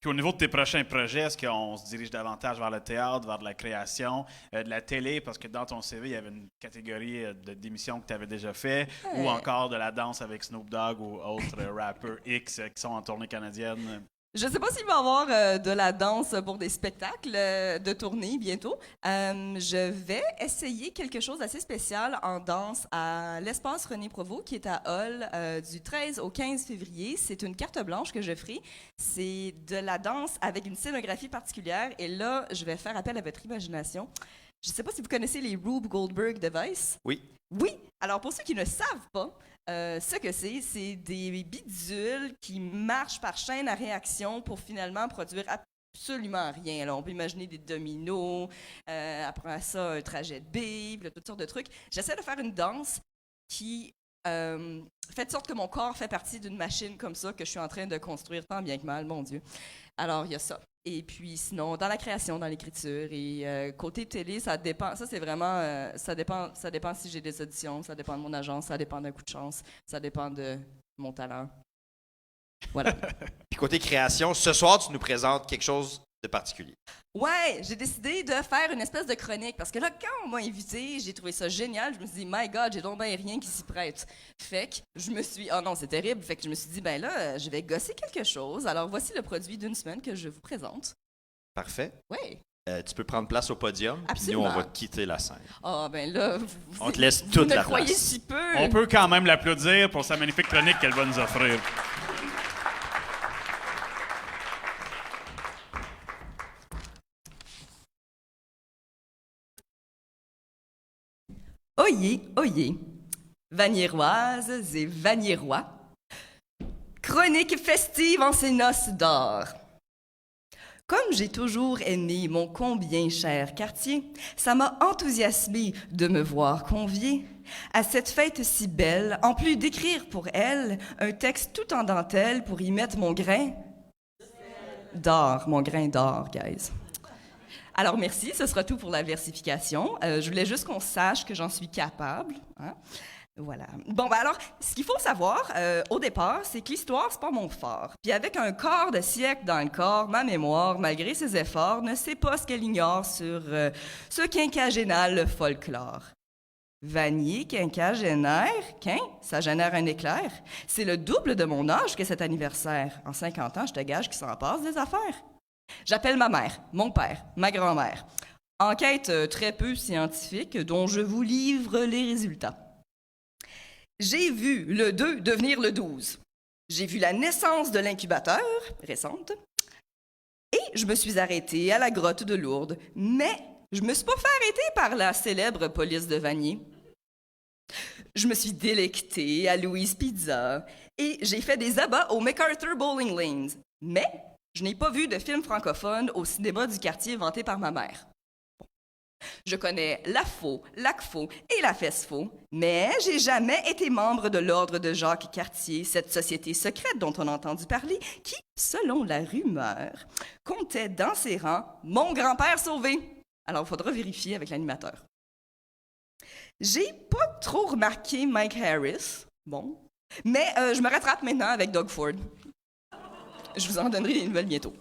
Puis au niveau de tes prochains projets, est-ce qu'on se dirige davantage vers le théâtre, vers de la création, de la télé, parce que dans ton CV, il y avait une catégorie d'émissions que tu avais déjà fait, ou encore de la danse avec Snoop Dogg ou autres rappeurs X qui sont en tournée canadienne? Je ne sais pas s'il va y avoir de la danse pour des spectacles de tournée bientôt. Je vais essayer quelque chose d'assez spécial en danse à l'Espace René Provost, qui est à Hull, du 13 au 15 février. C'est une carte blanche que je ferai. C'est de la danse avec une scénographie particulière. Et là, je vais faire appel à votre imagination. Je ne sais pas si vous connaissez les Rube Goldberg de Vice. Oui. Oui. Alors, pour ceux qui ne savent pas, ce que c'est des bidules qui marchent par chaîne à réaction pour finalement produire absolument rien. Là, on peut imaginer des dominos, après ça, un trajet de Bible, toutes sortes de trucs. J'essaie de faire une danse qui fait de sorte que mon corps fait partie d'une machine comme ça que je suis en train de construire tant bien que mal, mon Dieu. Alors, il y a ça. Et puis, sinon, dans la création, dans l'écriture et côté télé, ça dépend. Ça, c'est vraiment... ça dépend si j'ai des auditions, ça dépend de mon agence, ça dépend d'un coup de chance, ça dépend de mon talent. Voilà. Puis côté création, ce soir, tu nous présentes quelque chose de particulier. Ouais, j'ai décidé de faire une espèce de chronique parce que là, quand on m'a invité, j'ai trouvé ça génial. Je me suis dit, my God, j'ai donc bien rien qui s'y prête. Fait que je me suis, oh non, c'est terrible. Fait que je me suis dit, ben là, je vais gosser quelque chose. Alors voici le produit d'une semaine que je vous présente. Parfait. Oui. Tu peux prendre place au podium. Absolument. Puis nous, on va quitter la scène. Ah, ben là, on te laisse vous toute me la croyez place. si peu. On peut quand même l'applaudir pour sa magnifique chronique qu'elle va nous offrir. Oyez, oyez, Vaniéroises et Vaniérois, chronique festive en ces noces d'or. Comme j'ai toujours aimé mon combien cher quartier, ça m'a enthousiasmé de me voir convié à cette fête si belle, en plus d'écrire pour elle un texte tout en dentelle pour y mettre mon grain d'or, guys. Alors, merci. Ce sera tout pour la versification. Je voulais juste qu'on sache que j'en suis capable. Hein? Voilà. Bon, ben alors, ce qu'il faut savoir, au départ, c'est que l'histoire, c'est pas mon fort. Puis avec un quart de siècle dans le corps, ma mémoire, malgré ses efforts, ne sait pas ce qu'elle ignore sur ce quinquagénal folklore. Vanier, quinquagénaire, ça génère un éclair. C'est le double de mon âge que cet anniversaire. En 50 ans, je te gage qu'il s'en passe des affaires. J'appelle ma mère, mon père, ma grand-mère. Enquête très peu scientifique dont je vous livre les résultats. J'ai vu le 2 devenir le 12. J'ai vu la naissance de l'incubateur, récente. Et je me suis arrêtée à la grotte de Lourdes. Mais je me suis pas fait arrêter par la célèbre police de Vanier. Je me suis délectée à Louise Pizza et j'ai fait des abats au MacArthur Bowling Lanes. Mais je n'ai pas vu de film francophone au cinéma du quartier vanté par ma mère. Bon. Je connais la Faux, l'ACFO et la FESFO, mais j'ai jamais été membre de l'Ordre de Jacques Cartier, cette société secrète dont on a entendu parler, qui, selon la rumeur, comptait dans ses rangs mon grand-père sauvé. Alors, il faudra vérifier avec l'animateur. J'ai pas trop remarqué Mike Harris, bon, mais je me rattrape maintenant avec Doug Ford. Je vous en donnerai des nouvelles bientôt.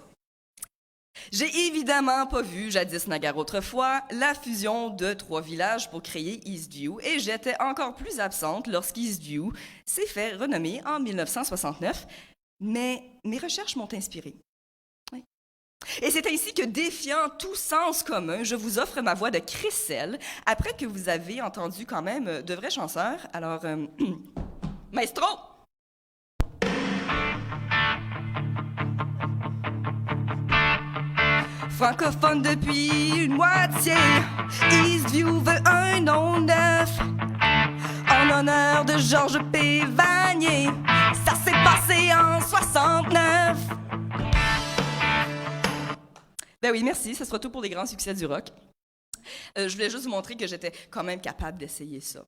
J'ai évidemment pas vu, jadis naguère autrefois, la fusion de 3 villages pour créer Eastview et j'étais encore plus absente lorsqu'Eastview s'est fait renommer en 1969, mais mes recherches m'ont inspirée. Oui. Et c'est ainsi que, défiant tout sens commun, je vous offre ma voix de Chriselle, après que vous avez entendu quand même de vrais chanteurs. Alors, maestro! Francophone depuis une moitié, Eastview veut un nom neuf. En honneur de Georges P. Vanier, ça s'est passé en 69. Ben oui, merci, ce sera tout pour les grands succès du rock. Je voulais juste vous montrer que j'étais quand même capable d'essayer ça.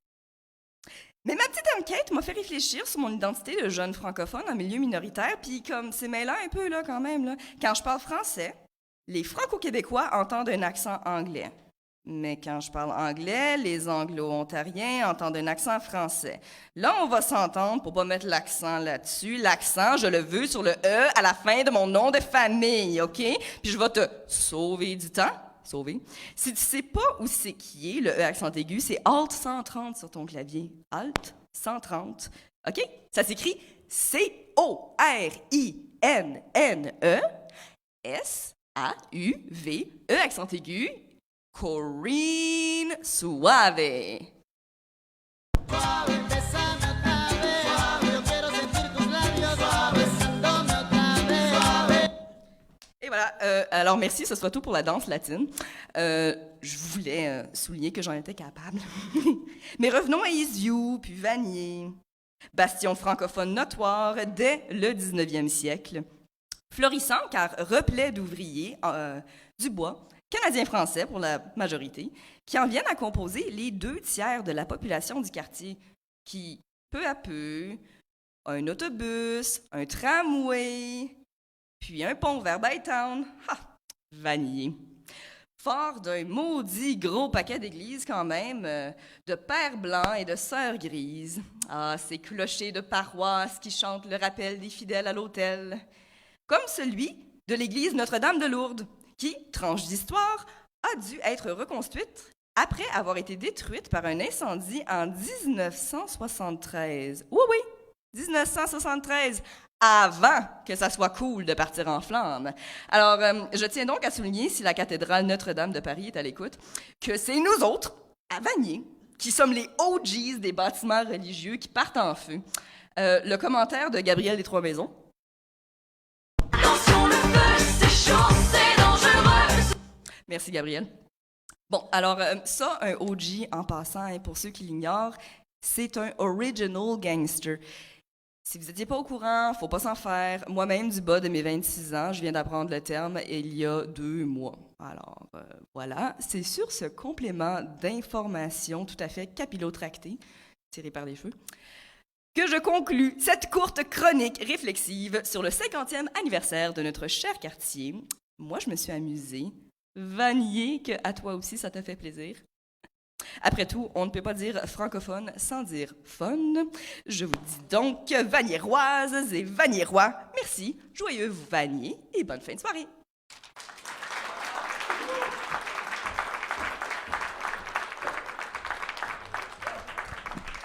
Mais ma petite enquête m'a fait réfléchir sur mon identité de jeune francophone en milieu minoritaire, puis comme c'est mêlant un peu là quand même, là, quand je parle français, les Franco-Québécois entendent un accent anglais. Mais quand je parle anglais, les Anglo-Ontariens entendent un accent français. Là, on va s'entendre pour pas mettre l'accent là-dessus. L'accent, je le veux sur le E à la fin de mon nom de famille, OK? Puis je vais te sauver du temps. Sauver. Si tu sais pas où c'est qui est le E accent aigu, c'est Alt 130 sur ton clavier. Alt 130. OK? Ça s'écrit C-O-R-I-N-N-E S-A-U-V-E accent aigu. Corinne Suave. Et voilà, alors merci, ce sera tout pour la danse latine. Je voulais souligner que j'en étais capable. Mais revenons à Eastview, puis Vanier. Bastion francophone notoire dès le 19e siècle. Florissant car replet d'ouvriers du bois, canadiens-français pour la majorité, qui en viennent à composer les 2/3 de la population du quartier, qui, peu à peu, un autobus, un tramway, puis un pont vers Bytown. Ha! Vanier. Fort d'un maudit gros paquet d'églises quand même, de pères blancs et de sœurs grises. Ah, ces clochers de paroisse qui chantent le rappel des fidèles à l'autel. Comme celui de l'église Notre-Dame de Lourdes, qui, tranche d'histoire, a dû être reconstruite après avoir été détruite par un incendie en 1973. Oui, oui, 1973, avant que ça soit cool de partir en flammes. Alors, je tiens donc à souligner, si la cathédrale Notre-Dame de Paris est à l'écoute, que c'est nous autres, à Vanier, qui sommes les OGs des bâtiments religieux qui partent en feu. Le commentaire de Gabriel des Trois-Maisons. Attention, le feu, c'est chaud, c'est dangereux. Merci, Gabriel. Bon, alors, ça, un OG, en passant, hein, pour ceux qui l'ignorent, c'est un original gangster. Si vous n'étiez pas au courant, faut pas s'en faire. Moi-même, du bas de mes 26 ans, je viens d'apprendre le terme il y a 2 mois. Alors, voilà. C'est sur ce complément d'information tout à fait capillotracté, tiré par les cheveux, que je conclus cette courte chronique réflexive sur le 50e anniversaire de notre cher quartier. Moi, je me suis amusée. Vanier, que à toi aussi, ça t'a fait plaisir. Après tout, on ne peut pas dire francophone sans dire fun. Je vous dis donc, vaniéroises et vaniérois, merci, joyeux Vanier et bonne fin de soirée.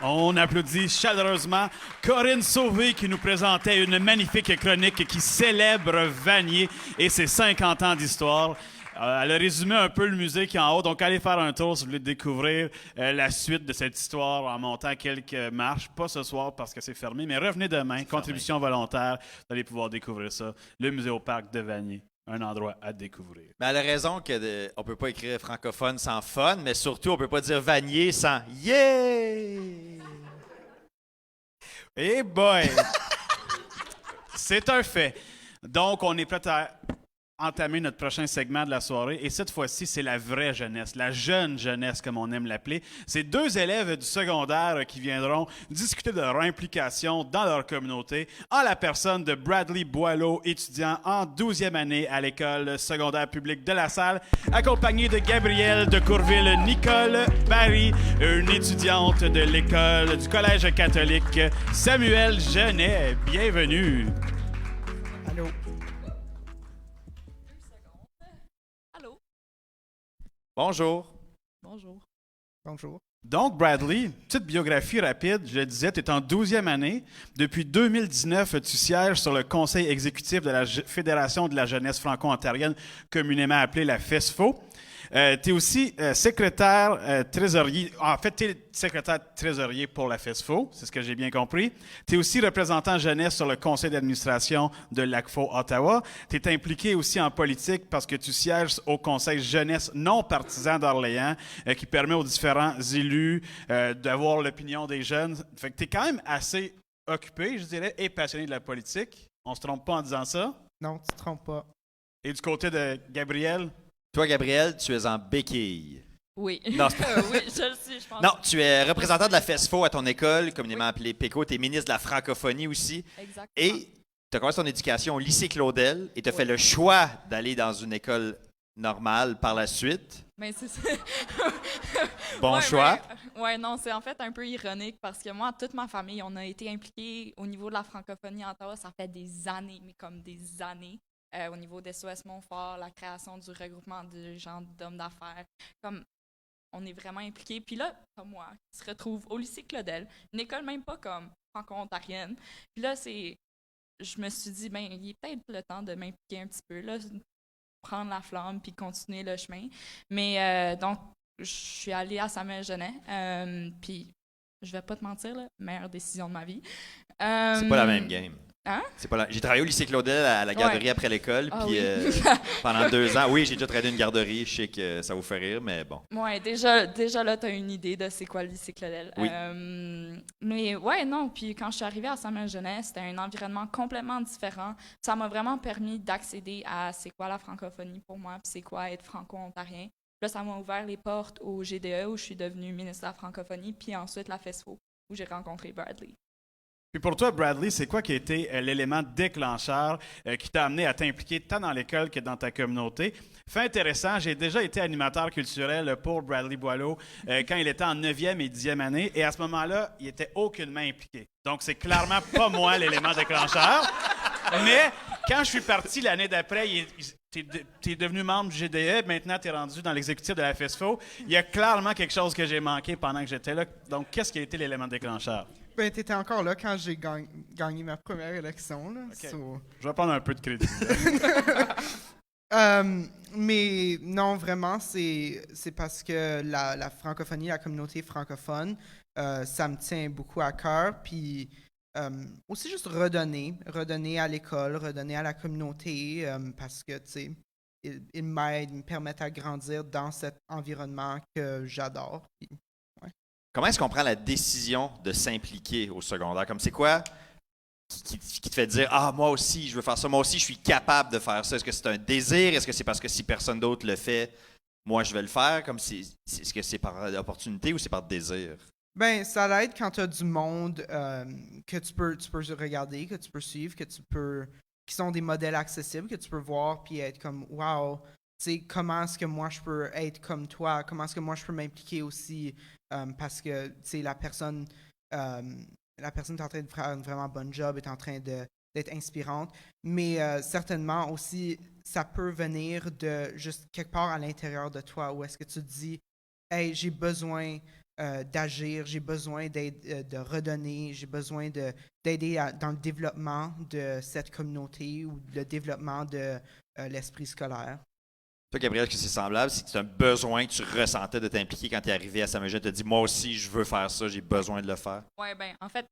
On applaudit chaleureusement Corinne Sauvé qui nous présentait une magnifique chronique qui célèbre Vanier et ses 50 ans d'histoire. Elle a résumé un peu le musée qui est en haut, donc allez faire un tour si vous voulez découvrir la suite de cette histoire en montant quelques marches. Pas ce soir parce que c'est fermé, mais revenez demain, contribution volontaire, vous allez pouvoir découvrir ça. Le musée au parc de Vanier, un endroit à découvrir. Mais elle a raison qu'on ne peut pas écrire francophone sans fun, mais surtout on ne peut pas dire Vanier sans yeah! Eh boy! C'est un fait. Donc, on est prêt à entamer notre prochain segment de la soirée. Et cette fois-ci, c'est la vraie jeunesse, la jeune jeunesse, comme on aime l'appeler. C'est 2 élèves du secondaire qui viendront discuter de leur implication dans leur communauté en la personne de Bradley Boileau, étudiant en 12e année à l'école secondaire publique de La Salle, accompagné de Gabrielle de Courville-Nicole Barry, une étudiante de l'école du Collège catholique Samuel Genet. Bienvenue. Allô. Bonjour. Bonjour. Bonjour. Donc, Bradley, petite biographie rapide, je le disais, tu es en 12e année. Depuis 2019, tu sièges sur le conseil exécutif de la Fédération de la jeunesse franco-ontarienne, communément appelée la FESFO. Tu es aussi secrétaire trésorier. En fait, tu es secrétaire trésorier pour la FESFO, c'est ce que j'ai bien compris. Tu es aussi représentant jeunesse sur le conseil d'administration de l'ACFO Ottawa. Tu es impliqué aussi en politique parce que tu sièges au conseil jeunesse non partisan d'Orléans qui permet aux différents élus d'avoir l'opinion des jeunes. Fait que tu es quand même assez occupé, je dirais, et passionné de la politique. On se trompe pas en disant ça. Non, tu te trompes pas. Et du côté de Gabriel? Toi, Gabriel, tu es en béquille. Oui. Non, c'est pas- Oui, je le sais, je pense. Non, tu es représentant de la FESFO à ton école, communément appelée PECO. Tu es ministre de la francophonie aussi. Exactement. Et tu as commencé ton éducation au lycée Claudel et tu as fait le choix d'aller dans une école normale par la suite. Mais c'est ça. Bon Ouais, choix. ouais, non, c'est en fait un peu ironique parce que moi, toute ma famille, on a été impliqués au niveau de la francophonie à Ottawa. Ça fait des années, mais comme des années. Au niveau des SOS Montfort, la création du regroupement de gens d'hommes d'affaires. Comme on est vraiment impliqués. Puis là, comme moi, qui se retrouve au lycée Claudel, une école même pas comme franco-ontarienne. Puis là, je me suis dit, ben, il est peut-être le temps de m'impliquer un petit peu, là, prendre la flamme puis continuer le chemin. Mais donc, je suis allée à Samuel Genet. Puis, je vais pas te mentir, là, meilleure décision de ma vie. C'est pas la même game. Hein? C'est pas la- J'ai travaillé au lycée Claudel à la garderie Ouais. après l'école. Ah Puis oui. pendant 2 ans, oui, j'ai déjà travaillé dans une garderie. Je sais que ça vous fait rire, mais bon. Ouais, déjà là, tu as une idée de c'est quoi le lycée Claudel. Oui. Mais ouais, non, puis quand je suis arrivée à Samuel-Jeunesse, c'était un environnement complètement différent. Ça m'a vraiment permis d'accéder à c'est quoi la francophonie pour moi, puis c'est quoi être franco-ontarien. Là, ça m'a ouvert les portes au GDE, où je suis devenue ministre de la francophonie, puis ensuite la FESFO, où j'ai rencontré Bradley. Puis pour toi, Bradley, c'est quoi qui a été l'élément déclencheur qui t'a amené à t'impliquer tant dans l'école que dans ta communauté? Fait intéressant, j'ai déjà été animateur culturel pour Bradley Boileau quand il était en 9e et 10e année, et à ce moment-là, il était aucunement impliqué. Donc, c'est clairement pas moi l'élément déclencheur. Mais quand je suis parti l'année d'après, t'es devenu membre du GDE, maintenant t'es rendu dans l'exécutif de la FESFO. Il y a clairement quelque chose que j'ai manqué pendant que j'étais là. Donc, qu'est-ce qui a été l'élément déclencheur? Ben, t'étais encore là quand j'ai gagné ma première élection. Là, Ok. so- Je vais prendre un peu de crédit. Mais non, vraiment, c'est parce que la francophonie, la communauté francophone, ça me tient beaucoup à cœur. Puis aussi juste redonner à l'école, redonner à la communauté, parce que, tu sais, ils m'aident, me permettent à grandir dans cet environnement que j'adore. Puis, Comment est-ce qu'on prend la décision de s'impliquer au secondaire? Comme c'est quoi qui te fait dire « Ah, moi aussi, je veux faire ça. Moi aussi, je suis capable de faire ça. » Est-ce que c'est un désir? Est-ce que c'est parce que si personne d'autre le fait, moi, je vais le faire? Est-ce que c'est par opportunité ou c'est par désir? Ben, ça l'aide quand tu as du monde que tu peux regarder, que tu peux suivre, qui sont des modèles accessibles, que tu peux voir puis être comme wow, tu sais, comment est-ce que moi je peux être comme toi, comment est-ce que moi je peux m'impliquer aussi, parce que tu sais, la personne est en train de faire un vraiment bon job, est en train d'être inspirante, mais certainement aussi, ça peut venir de juste quelque part à l'intérieur de toi, où est-ce que tu te dis, hey, j'ai besoin d'agir, j'ai besoin de redonner, j'ai besoin d'aider dans le développement de cette communauté ou le développement de l'esprit scolaire. Toi, Gabriel, est-ce que c'est semblable? C'est un besoin que tu ressentais de t'impliquer quand tu es arrivé à Saint-Eugène? Tu as dit « Moi aussi, je veux faire ça, j'ai besoin de le faire. » Ouais, ben en fait,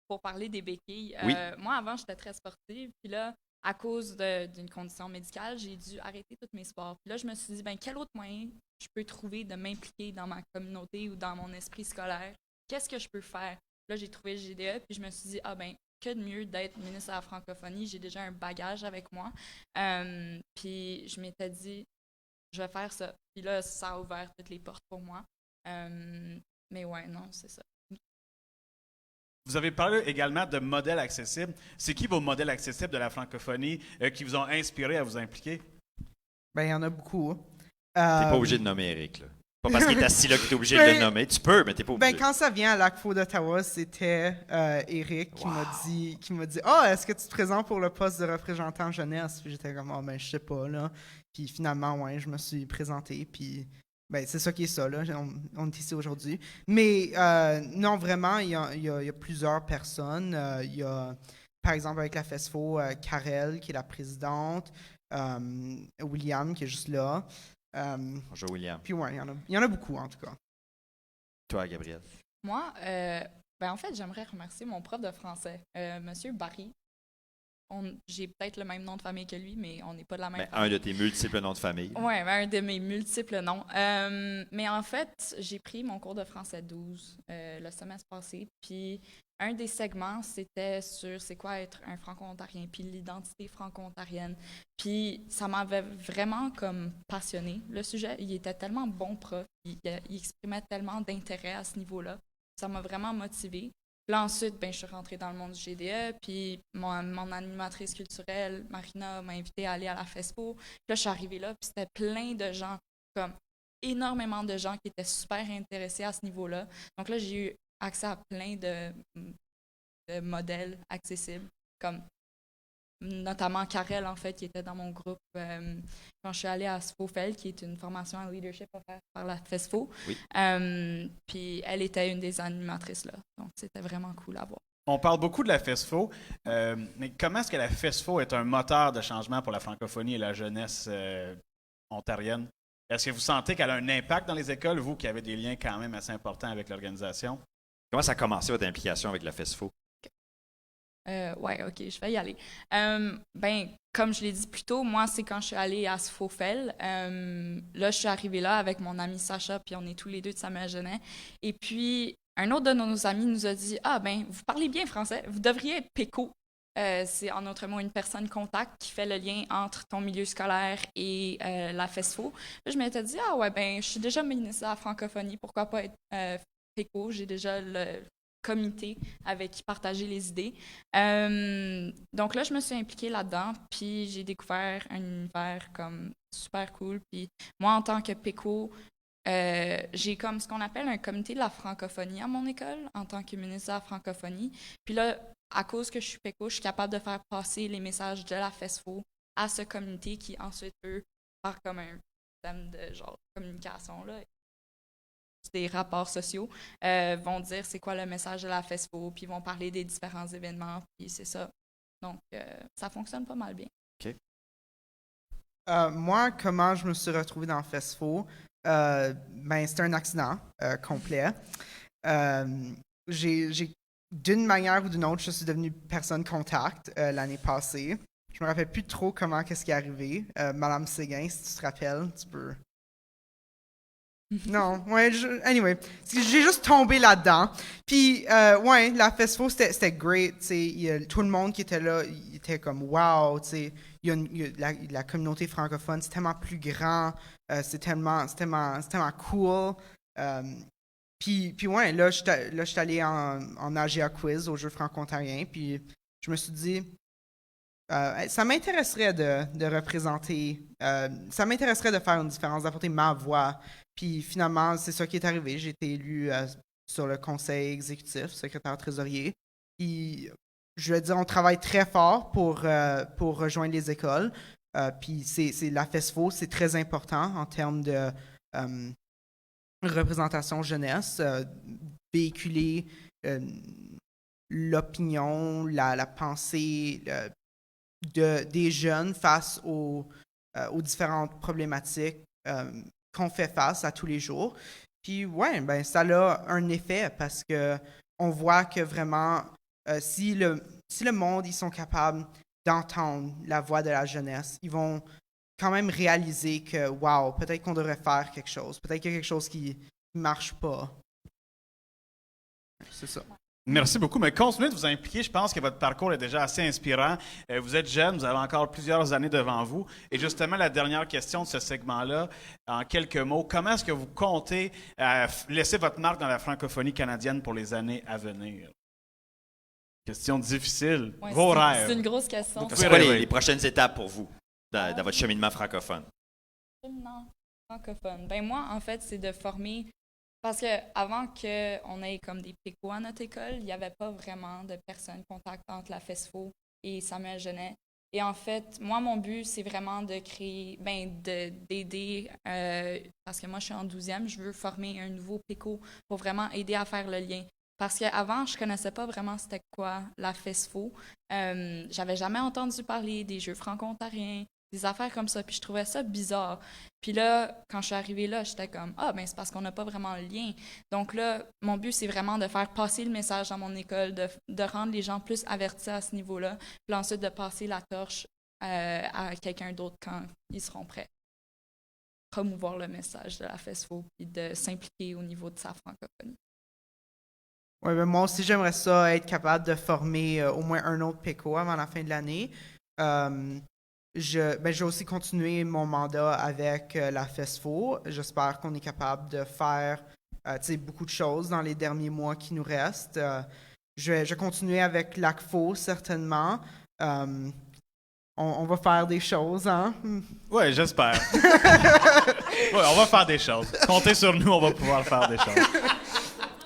pour parler des béquilles, Oui. moi avant j'étais très sportive, puis là, à cause d'une condition médicale, j'ai dû arrêter tous mes sports. Puis là, je me suis dit, ben quel autre moyen je peux trouver de m'impliquer dans ma communauté ou dans mon esprit scolaire? Qu'est-ce que je peux faire? Là, j'ai trouvé le GDE, puis je me suis dit, ah ben que de mieux d'être ministre de la francophonie, j'ai déjà un bagage avec moi. Puis je m'étais dit, je vais faire ça. Puis là, ça a ouvert toutes les portes pour moi. Mais ouais, non, c'est ça. Vous avez parlé également de modèles accessibles. C'est qui vos modèles accessibles de la francophonie qui vous ont inspiré à vous impliquer? Ben, il y en a beaucoup. T'es pas obligé de nommer Eric, là. Pas parce qu'il est assis là que t'es obligé de Ben, le nommer. Tu peux, mais t'es pas obligé. Ben, quand ça vient à l'ACFO d'Ottawa, c'était Eric qui m'a dit « est-ce que tu te présentes pour le poste de représentant jeunesse? » Puis j'étais comme « ben, je sais pas, là. » Puis finalement, ouais, je me suis présenté, puis Ben, c'est ça qui est ça, là. On est ici aujourd'hui. Mais non, vraiment, il y a plusieurs personnes. Il y a, par exemple, avec la FESFO, Karel, qui est la présidente, William, qui est juste là. Bonjour, William. Puis ouais, il y en a beaucoup, en tout cas. Toi, Gabriel. Moi, en fait, j'aimerais remercier mon prof de français, Monsieur Barry. J'ai peut-être le même nom de famille que lui, mais on n'est pas de la même famille. Un de tes multiples noms de famille. Oui, un de mes multiples noms. Mais en fait, j'ai pris mon cours de français 12 le semestre passé, puis un des segments, c'était sur c'est quoi être un franco-ontarien, puis l'identité franco-ontarienne. Puis ça m'avait vraiment comme passionné, le sujet. Il était tellement bon prof, il exprimait tellement d'intérêt à ce niveau-là. Ça m'a vraiment motivée. Là, ensuite, je suis rentrée dans le monde du GDE, puis mon animatrice culturelle, Marina, m'a invitée à aller à la FESPO. Puis là, je suis arrivée là, puis c'était plein de gens, comme énormément de gens qui étaient super intéressés à ce niveau-là. Donc là, j'ai eu accès à plein de modèles accessibles, comme notamment Karel, en fait, qui était dans mon groupe quand je suis allée à SFOFEL, qui est une formation en leadership offerte par la FESFO. Oui. Puis elle était une des animatrices là. Donc, c'était vraiment cool à voir. On parle beaucoup de la FESFO, mais comment est-ce que la FESFO est un moteur de changement pour la francophonie et la jeunesse ontarienne? Est-ce que vous sentez qu'elle a un impact dans les écoles, vous qui avez des liens quand même assez importants avec l'organisation? Comment ça a commencé votre implication avec la FESFO? OK, je vais y aller. Comme je l'ai dit plus tôt, moi, c'est quand je suis allée à SFOFEL. Là, je suis arrivée là avec mon ami Sacha, puis on est tous les deux de Samuel-Genet. Et puis, un autre de nos amis nous a dit « Ah, vous parlez bien français, vous devriez être PECO. » C'est en autre mot une personne contact qui fait le lien entre ton milieu scolaire et la FESFO. Là, je m'étais dit « Ah ouais, je suis déjà ministre de la francophonie, pourquoi pas être PECO? J'ai déjà le comité avec qui partager les idées. » Donc là, je me suis impliquée là-dedans, puis j'ai découvert un univers comme super cool. Puis moi, en tant que PECO, j'ai comme ce qu'on appelle un comité de la francophonie à mon école, en tant que ministre de la francophonie. Puis là, à cause que je suis PECO, je suis capable de faire passer les messages de la FESFO à ce comité qui ensuite peut faire comme un thème de genre communication, là, des rapports sociaux, vont dire c'est quoi le message de la FESFO, puis vont parler des différents événements, puis c'est ça. Donc, ça fonctionne pas mal bien. OK. Moi, comment je me suis retrouvé dans FESFO? C'était un accident complet. D'une manière ou d'une autre, je suis devenu personne contact l'année passée. Je me rappelle plus trop qu'est-ce qui est arrivé. Madame Séguin, si tu te rappelles, tu peux... Non, ouais, anyway, j'ai juste tombé là-dedans. Puis, la FESFO, c'était great, tout le monde qui était là, il était comme, wow, la communauté francophone, c'est tellement plus grand, c'est tellement cool. Puis là, je suis allé en AGA Quiz, au jeu franco-ontarien, puis je me suis dit, ça m'intéresserait de représenter, ça m'intéresserait de faire une différence, d'apporter ma voix. Puis finalement, c'est ça qui est arrivé. J'ai été élu sur le conseil exécutif, secrétaire trésorier. Puis, je veux dire, on travaille très fort pour rejoindre les écoles. Puis c'est la FESFO, c'est très important en termes de représentation jeunesse, véhiculer l'opinion, la pensée des jeunes face aux différentes problématiques qu'on fait face à tous les jours. Puis ça a un effet parce que on voit que vraiment, si le monde, ils sont capables d'entendre la voix de la jeunesse, ils vont quand même réaliser que, wow, peut-être qu'on devrait faire quelque chose. Peut-être qu'il y a quelque chose qui ne marche pas. C'est ça. Merci beaucoup, mais continuez de vous impliquer. Je pense que votre parcours est déjà assez inspirant. Vous êtes jeune, vous avez encore plusieurs années devant vous. Et justement, la dernière question de ce segment-là, en quelques mots, comment est-ce que vous comptez laisser votre marque dans la francophonie canadienne pour les années à venir? Question difficile. Ouais, Vos rêves. C'est une grosse question. C'est quoi les prochaines étapes pour vous dans votre cheminement francophone? Cheminement francophone. Moi, en fait, c'est de former. Parce qu'avant qu'on ait comme des PECO à notre école, il n'y avait pas vraiment de personnes contact entre la FESFO et Samuel-Genet. Et en fait, moi, mon but, c'est vraiment de créer, d'aider, parce que moi, je suis en 12e, je veux former un nouveau PECO pour vraiment aider à faire le lien. Parce qu'avant, je ne connaissais pas vraiment c'était quoi la FESFO. J'avais jamais entendu parler des Jeux franco-ontariens, des affaires comme ça, puis je trouvais ça bizarre. Puis là, quand je suis arrivée là, j'étais comme « Ah, ben c'est parce qu'on n'a pas vraiment le lien. » Donc là, mon but, c'est vraiment de faire passer le message dans mon école, de rendre les gens plus avertis à ce niveau-là, puis ensuite de passer la torche à quelqu'un d'autre quand ils seront prêts. Promouvoir le message de la FESFO, puis de s'impliquer au niveau de sa francophonie. Ouais, ben moi aussi, j'aimerais ça être capable de former au moins un autre PECO avant la fin de l'année. Je vais aussi continuer mon mandat avec la FESFO. J'espère qu'on est capable de faire beaucoup de choses dans les derniers mois qui nous restent. Je vais continuer avec l'ACFO, certainement. On va faire des choses, hein? Oui, j'espère. Ouais, on va faire des choses. Comptez sur nous, on va pouvoir faire des choses.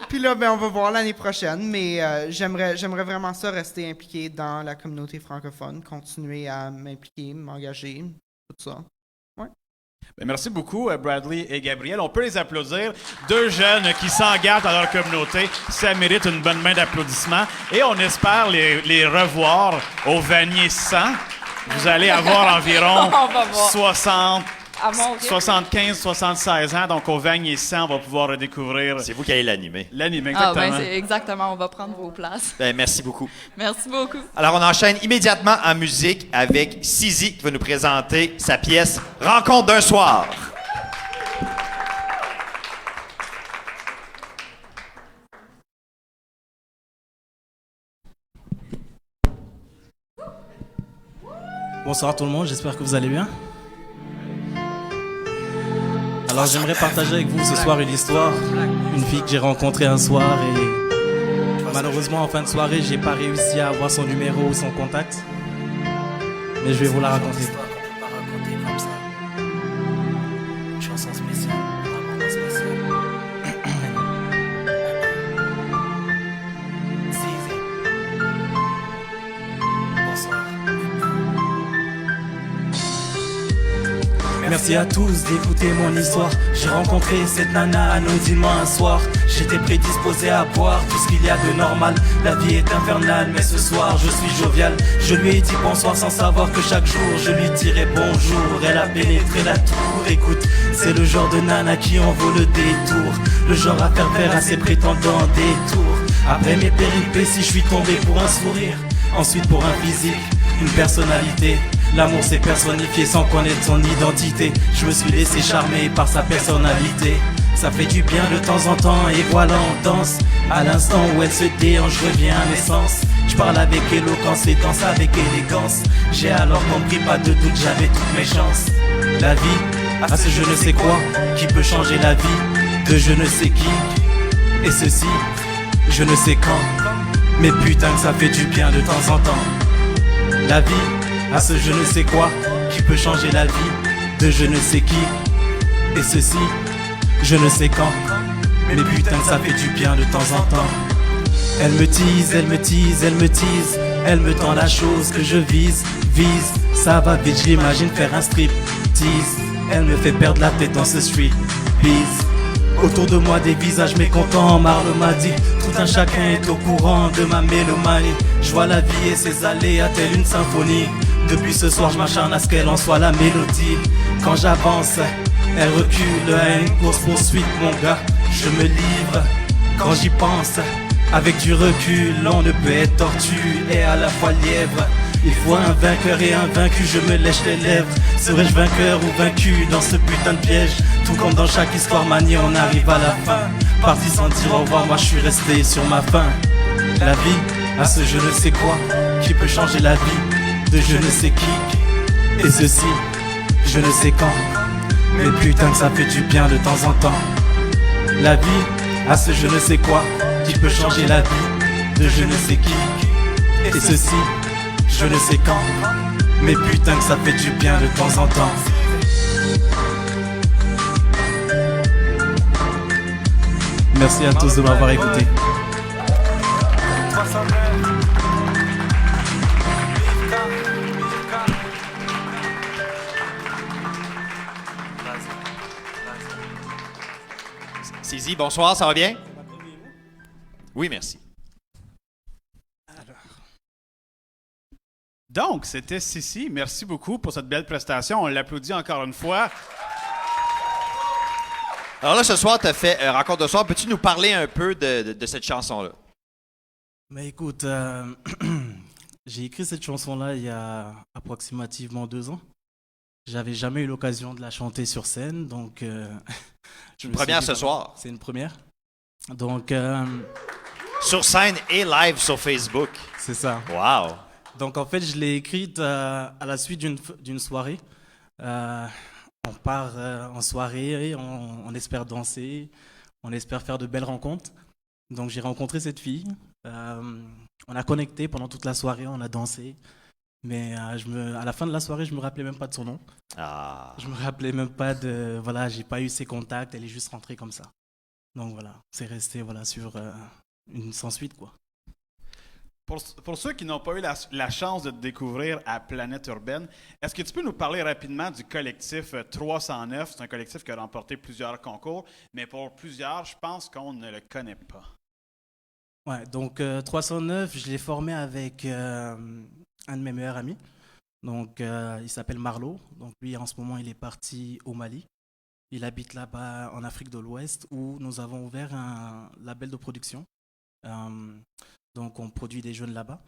Puis là, on va voir l'année prochaine, mais j'aimerais vraiment ça rester impliqué dans la communauté francophone, continuer à m'impliquer, m'engager, tout ça. Ouais. Ben, merci beaucoup, Bradley et Gabriel. On peut les applaudir. 2 jeunes qui s'engagent dans leur communauté. Ça mérite une bonne main d'applaudissements. Et on espère les revoir au Vanier 100. Vous allez avoir environ 75-76 ans, donc au Vanier 100, on va pouvoir redécouvrir. C'est vous qui allez l'animer. Exactement. C'est exactement, on va prendre vos places. Merci beaucoup. Merci beaucoup. Alors, on enchaîne immédiatement en musique avec Sizi qui va nous présenter sa pièce « Rencontre d'un soir ». Bonsoir tout le monde, j'espère que vous allez bien. Alors j'aimerais partager avec vous ce soir une histoire, une fille que j'ai rencontrée un soir et malheureusement en fin de soirée j'ai pas réussi à avoir son numéro ou son contact, mais je vais vous la raconter. Merci à tous d'écouter mon histoire. J'ai rencontré cette nana anodinement un soir. J'étais prédisposé à boire tout ce qu'il y a de normal. La vie est infernale mais ce soir je suis jovial. Je lui ai dit bonsoir sans savoir que chaque jour je lui dirais bonjour. Elle a pénétré la tour. Écoute, c'est le genre de nana qui en vaut le détour. Le genre à faire faire à ses prétendants des tours. Après mes péripéties je suis tombé pour un sourire. Ensuite pour un physique, une personnalité. L'amour s'est personnifié sans connaître son identité. Je me suis laissé charmer par sa personnalité. Ça fait du bien de temps en temps et voilà on danse. À l'instant où elle se déhanche, je reviens à mes sens. Je parle avec éloquence et danse avec élégance. J'ai alors compris, pas de doute, j'avais toutes mes chances. La vie a ce je ne sais quoi qui peut changer la vie de je ne sais qui. Et ceci, je ne sais quand. Mais putain que ça fait du bien de temps en temps. La vie à ce je ne sais quoi qui peut changer la vie de je ne sais qui. Et ceci, je ne sais quand. Mais putain que ça fait du bien de temps en temps. Elle me tease, elle me tease, elle me tease. Elle me tend la chose que je vise. Ça va vite, je l'imagine faire un strip tease. Elle me fait perdre la tête dans ce street beat. Autour de moi des visages mécontents, Marle m'a dit. Tout un chacun est au courant de ma mélomanie. Je vois la vie et ses aléas telle une symphonie. Depuis ce soir je m'acharne à ce qu'elle en soit la mélodie. Quand j'avance, elle recule à une course poursuite mon gars. Je me livre quand j'y pense. Avec du recul, on ne peut être tortue et à la fois lièvre. Il faut un vainqueur et un vaincu, je me lèche les lèvres. Serais-je vainqueur ou vaincu dans ce putain de piège? Tout comme dans chaque histoire maniée, on arrive à la fin. Parti sans dire au revoir, moi je suis resté sur ma faim. La vie a ce je ne sais quoi qui peut changer la vie de je ne sais qui. Et ceci, je ne sais quand. Mais putain que ça fait du bien de temps en temps. La vie a ce je ne sais quoi qui peut changer la vie de je ne sais qui. Et ceci, je ne sais quand. Mais putain que ça fait du bien de temps en temps. Merci à tous de m'avoir écouté. Asseyez-y. Bonsoir, ça va bien? Oui, merci. Donc, c'était Sissi. Merci beaucoup pour cette belle prestation. On l'applaudit encore une fois. Alors là, ce soir, tu as fait Rencontre de soir. Peux-tu nous parler un peu de cette chanson-là? Mais écoute, j'ai écrit cette chanson-là il y a approximativement 2 ans. J'avais jamais eu l'occasion de la chanter sur scène, donc... Une première ce soir. C'est une première. Donc... Sur scène et live sur Facebook. C'est ça. Wow! Donc en fait, je l'ai écrite à la suite d'une soirée. On part en soirée, on espère danser, on espère faire de belles rencontres. Donc j'ai rencontré cette fille, on a connecté pendant toute la soirée, on a dansé. Mais à la fin de la soirée, je me rappelais même pas de son nom. Ah. Je me rappelais même pas de... Voilà, j'ai pas eu ses contacts, elle est juste rentrée comme ça. Donc voilà, c'est resté sur une sans suite, quoi. Pour ceux qui n'ont pas eu la chance de te découvrir à Planète Urbaine, est-ce que tu peux nous parler rapidement du collectif 309? C'est un collectif qui a remporté plusieurs concours, mais pour plusieurs, je pense qu'on ne le connaît pas. Ouais, donc 309, je l'ai formé avec un de mes meilleurs amis. Donc il s'appelle Marlo. Donc lui, en ce moment, il est parti au Mali. Il habite là-bas en Afrique de l'Ouest où nous avons ouvert un label de production. Donc on produit des jeunes là-bas.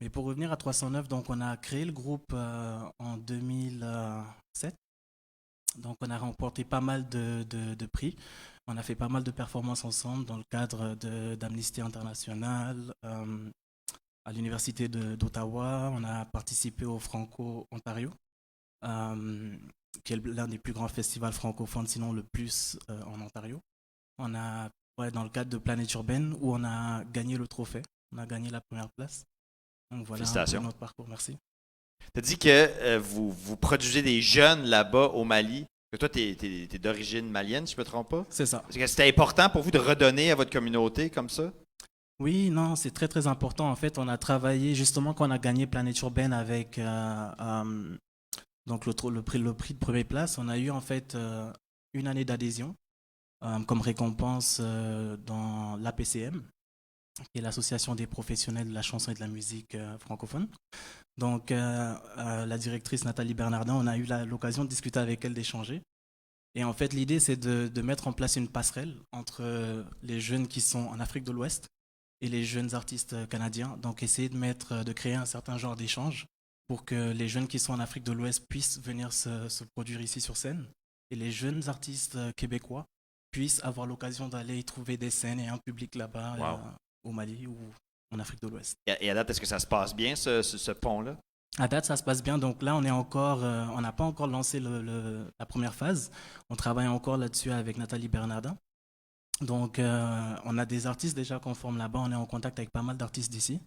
Mais pour revenir à 309, donc on a créé le groupe en 2007. Donc on a remporté pas mal de prix. On a fait pas mal de performances ensemble dans le cadre d'Amnesty International, à l'université d'Ottawa. On a participé au Franco-Ontario, qui est l'un des plus grands festivals francophones, sinon le plus en Ontario. On a, dans le cadre de Planète Urbaine, où on a gagné le trophée. On a gagné la première place. Donc voilà notre parcours. Merci. Tu as dit que vous produisez des jeunes là-bas au Mali. Que toi, tu es d'origine malienne, si je ne me trompe pas? C'est ça. Est-ce que c'était important pour vous de redonner à votre communauté comme ça? Oui, non, c'est très, très important. En fait, on a travaillé, justement, quand on a gagné Planète Urbaine avec donc le prix de première place, on a eu en fait une année d'adhésion comme récompense dans l'APCM, qui est l'Association des professionnels de la chanson et de la musique francophone. Donc, la directrice Nathalie Bernardin, on a eu l'occasion de discuter avec elle, d'échanger. Et en fait, l'idée, c'est de mettre en place une passerelle entre les jeunes qui sont en Afrique de l'Ouest et les jeunes artistes canadiens. Donc, essayer de créer un certain genre d'échange pour que les jeunes qui sont en Afrique de l'Ouest puissent venir se produire ici sur scène et les jeunes artistes québécois puissent avoir l'occasion d'aller trouver des scènes et un public là-bas. Au Mali ou en Afrique de l'Ouest. Et à date, est-ce que ça se passe bien, ce pont-là? À date, ça se passe bien. Donc là, on n'a pas encore lancé la première phase. On travaille encore là-dessus avec Nathalie Bernardin. Donc, on a des artistes déjà qu'on forme là-bas. On est en contact avec pas mal d'artistes d'ici.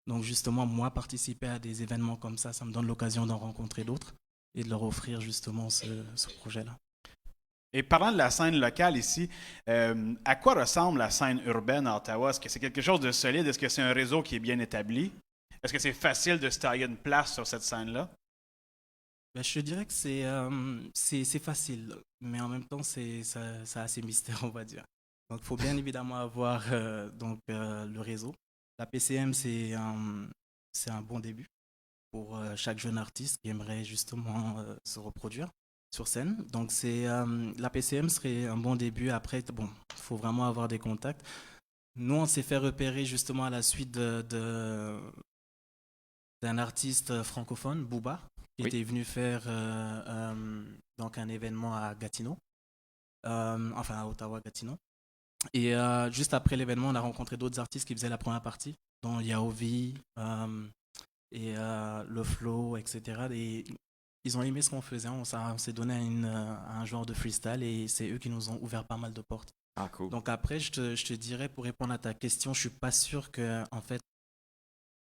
Donc, justement, moi, participer à des événements comme ça me donne l'occasion d'en rencontrer d'autres et de leur offrir justement ce projet-là. Et parlant de la scène locale ici, à quoi ressemble la scène urbaine à Ottawa? Est-ce que c'est quelque chose de solide? Est-ce que c'est un réseau qui est bien établi? Est-ce que c'est facile de se tailler une place sur cette scène-là? Ben, je dirais que c'est facile, mais en même temps, ça a ses mystères, on va dire. Donc, il faut bien évidemment avoir le réseau. La PCM, c'est un bon début pour chaque jeune artiste qui aimerait justement se reproduire sur scène. Donc, la PCM serait un bon début. Après, il faut vraiment avoir des contacts. Nous, on s'est fait repérer justement à la suite d'un artiste francophone, Booba, qui était venu faire donc un événement à Gatineau, à Ottawa-Gatineau. Et juste après l'événement, on a rencontré d'autres artistes qui faisaient la première partie, dont Yaovi et Le Flow, etc. Et ils ont aimé ce qu'on faisait. On s'est donné un genre de freestyle et c'est eux qui nous ont ouvert pas mal de portes. Ah, cool. Donc après, je te dirais, pour répondre à ta question, je suis pas sûr que en fait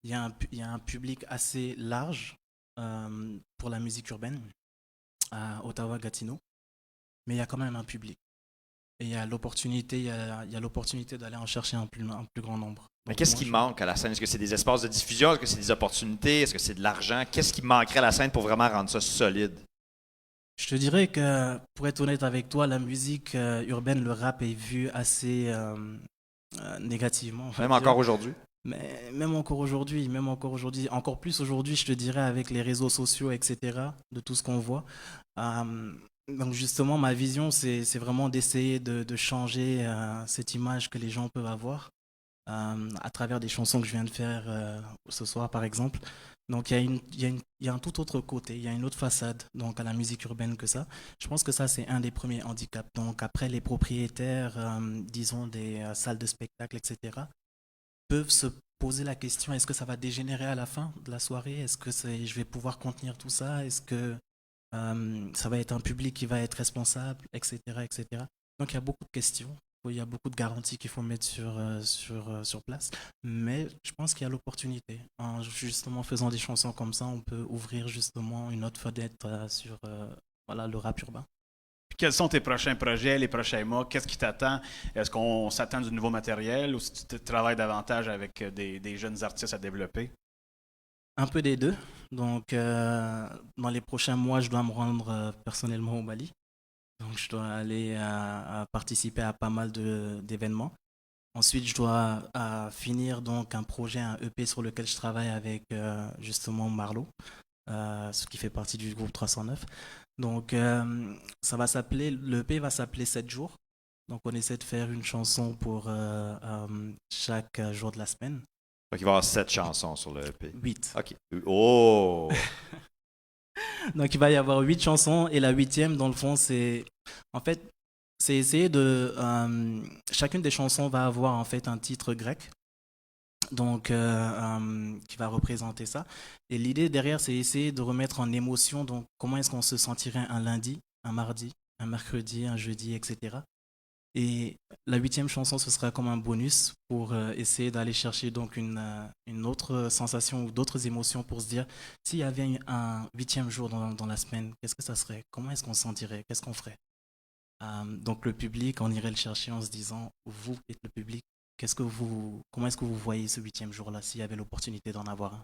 il y a un public assez large pour la musique urbaine à Ottawa-Gatineau, mais il y a quand même un public. Et il y a l'opportunité d'aller en chercher un plus grand nombre. Mais qu'est-ce qui manque à la scène? Est-ce que c'est des espaces de diffusion? Est-ce que c'est des opportunités? Est-ce que c'est de l'argent? Qu'est-ce qui manquerait à la scène pour vraiment rendre ça solide? Je te dirais que, pour être honnête avec toi, la musique urbaine, le rap est vu assez négativement. on va Même dire. encore aujourd'hui. Mais même encore aujourd'hui, encore plus aujourd'hui, je te dirais, avec les réseaux sociaux, etc., de tout ce qu'on voit. Donc justement, ma vision, c'est vraiment d'essayer de changer cette image que les gens peuvent avoir à travers des chansons que je viens de faire ce soir, par exemple. Donc il y a un tout autre côté, il y a une autre façade donc, à la musique urbaine que ça. Je pense que ça, c'est un des premiers handicaps. Donc après, les propriétaires, disons, des salles de spectacle, etc., peuvent se poser la question, est-ce que ça va dégénérer à la fin de la soirée? Est-ce que je vais pouvoir contenir tout ça? Est-ce que ça va être un public qui va être responsable, etc., etc. Donc il y a beaucoup de questions, il y a beaucoup de garanties qu'il faut mettre sur place. Mais je pense qu'il y a l'opportunité. En justement faisant des chansons comme ça, on peut ouvrir justement une autre fenêtre sur voilà, le rap urbain. Puis quels sont tes prochains projets, les prochains mois? Qu'est-ce qui t'attend? Est-ce qu'on s'attend du nouveau matériel ou si tu travailles davantage avec des jeunes artistes à développer? Un peu des deux. Donc, dans les prochains mois, je dois me rendre personnellement au Mali. Donc, je dois aller participer à pas mal d'événements. Ensuite, je dois finir donc un projet, un EP sur lequel je travaille avec justement Marlo, ce qui fait partie du groupe 309. Donc, ça va s'appeler, le EP va s'appeler 7 jours. Donc, on essaie de faire une chanson pour chaque jour de la semaine. Donc, il va y avoir 7 chansons sur le EP. 8. OK. Oh! Donc, il va y avoir 8 chansons et la 8e, dans le fond, c'est essayer de... chacune des chansons va avoir en fait un titre grec, donc qui va représenter ça. Et l'idée derrière, c'est essayer de remettre en émotion, donc comment est-ce qu'on se sentirait un lundi, un mardi, un mercredi, un jeudi, etc. Et la 8e chanson, ce sera comme un bonus pour essayer d'aller chercher donc une autre sensation ou d'autres émotions pour se dire, s'il y avait un 8e jour dans la semaine, qu'est-ce que ça serait? Comment est-ce qu'on se sentirait? Qu'est-ce qu'on ferait? Donc le public, on irait le chercher en se disant, vous êtes le public, comment est-ce que vous voyez ce 8e jour-là s'il y avait l'opportunité d'en avoir un?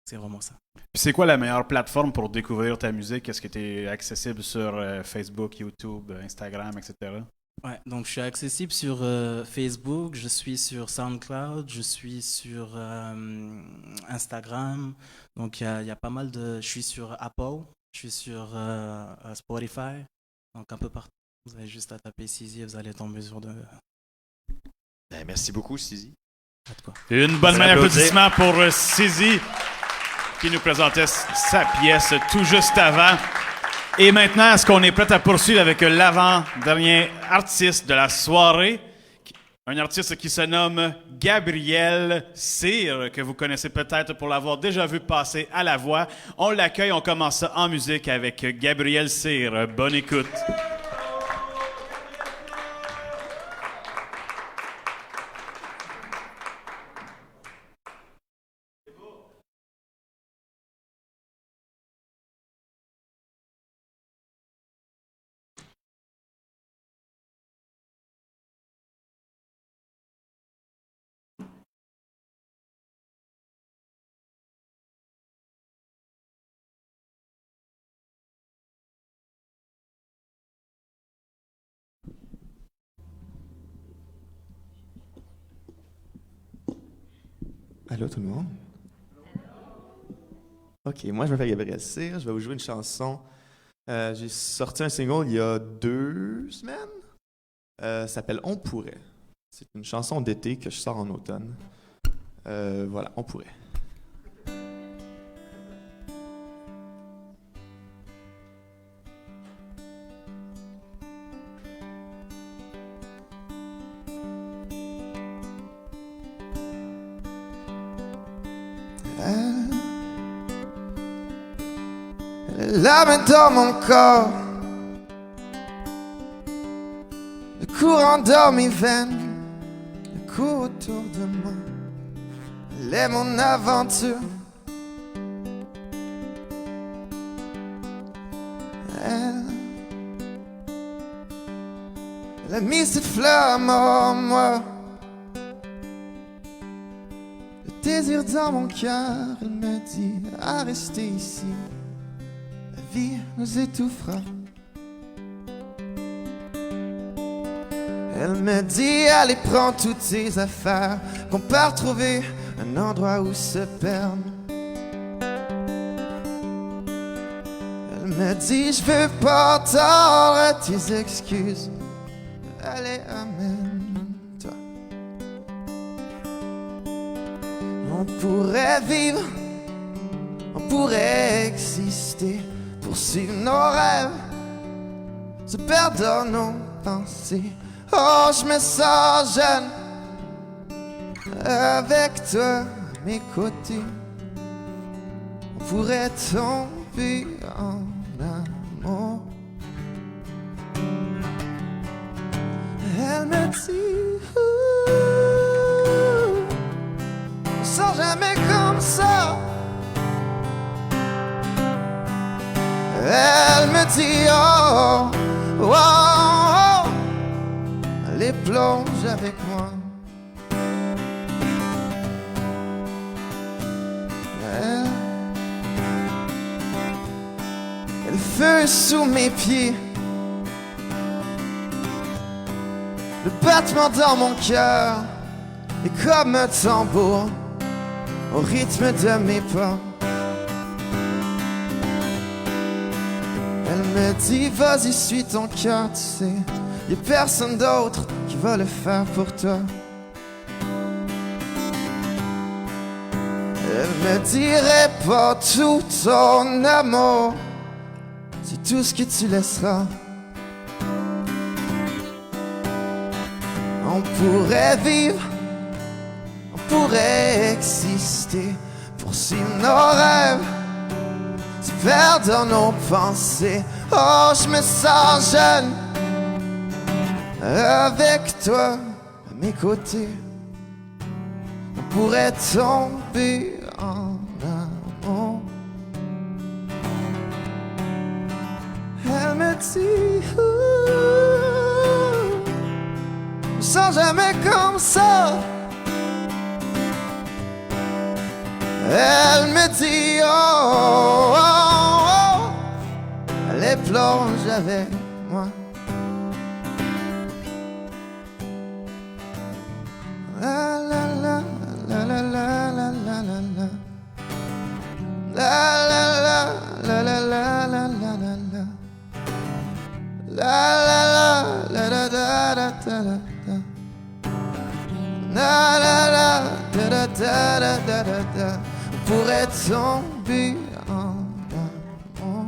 C'est vraiment ça. Puis c'est quoi la meilleure plateforme pour découvrir ta musique? Est-ce que tu es accessible sur Facebook, YouTube, Instagram, etc.? Ouais, donc je suis accessible sur Facebook, je suis sur SoundCloud, je suis sur Instagram. Donc il y a pas mal de... Je suis sur Apple, je suis sur Spotify, donc un peu partout. Vous avez juste à taper Sizi et vous allez être en mesure de... Ben, merci beaucoup, Sizi. Pas de quoi. Une bonne main d'applaudissement pour Sizi qui nous présentait sa pièce tout juste avant. Et maintenant, est-ce qu'on est prêt à poursuivre avec l'avant-dernier artiste de la soirée? Un artiste qui se nomme Gabriel Cyr, que vous connaissez peut-être pour l'avoir déjà vu passer à la voix. On l'accueille, on commence ça en musique avec Gabriel Cyr. Bonne écoute. Allô tout le monde? Ok, moi je m'appelle Gabriel Cyr, je vais vous jouer une chanson. J'ai sorti un single il y a 2 semaines. Ça s'appelle On pourrait. C'est une chanson d'été que je sors en automne. Voilà, On pourrait. La main dans mon corps, le courant dans mes veines, le cours autour de moi. Elle est mon aventure. Elle a mis ses flammes en moi. Le désir dans mon cœur, elle me dit à rester ici. La vie nous étouffera. Elle me dit, allez, prends toutes tes affaires, qu'on part trouver un endroit où se perdre. Elle me dit, je veux pas entendre tes excuses. Allez, amène-toi. On pourrait vivre, on pourrait exister, poursuivre nos rêves, se perdre dans nos pensées. Oh, je me sens jeune avec toi à mes côtés. On pourrait tomber en amour. Elle me dit, on sent jamais comme ça. Elle me dit, oh, oh, oh, allez, plonge avec moi. Et le feu sous mes pieds, le battement dans mon cœur est comme un tambour au rythme de mes pas. Elle me dit, vas-y, suis ton cœur, tu sais, y'a personne d'autre qui va le faire pour toi. Elle me dirait pas tout ton amour, c'est tout ce que tu laisseras. On pourrait vivre, on pourrait exister, poursuivre nos rêves, se perdre dans nos pensées. Oh, je me sens jeune avec toi à mes côtés. On pourrait tomber en amour. Elle me dit, je sens jamais comme ça. Elle me dit, oh, oh, oh, allez, plonge avec moi. La la la la la la la la la la. La la la la la la la la la la. La la la la la da da da da da. La la la da da da da da da da. On pourrait tomber en amour.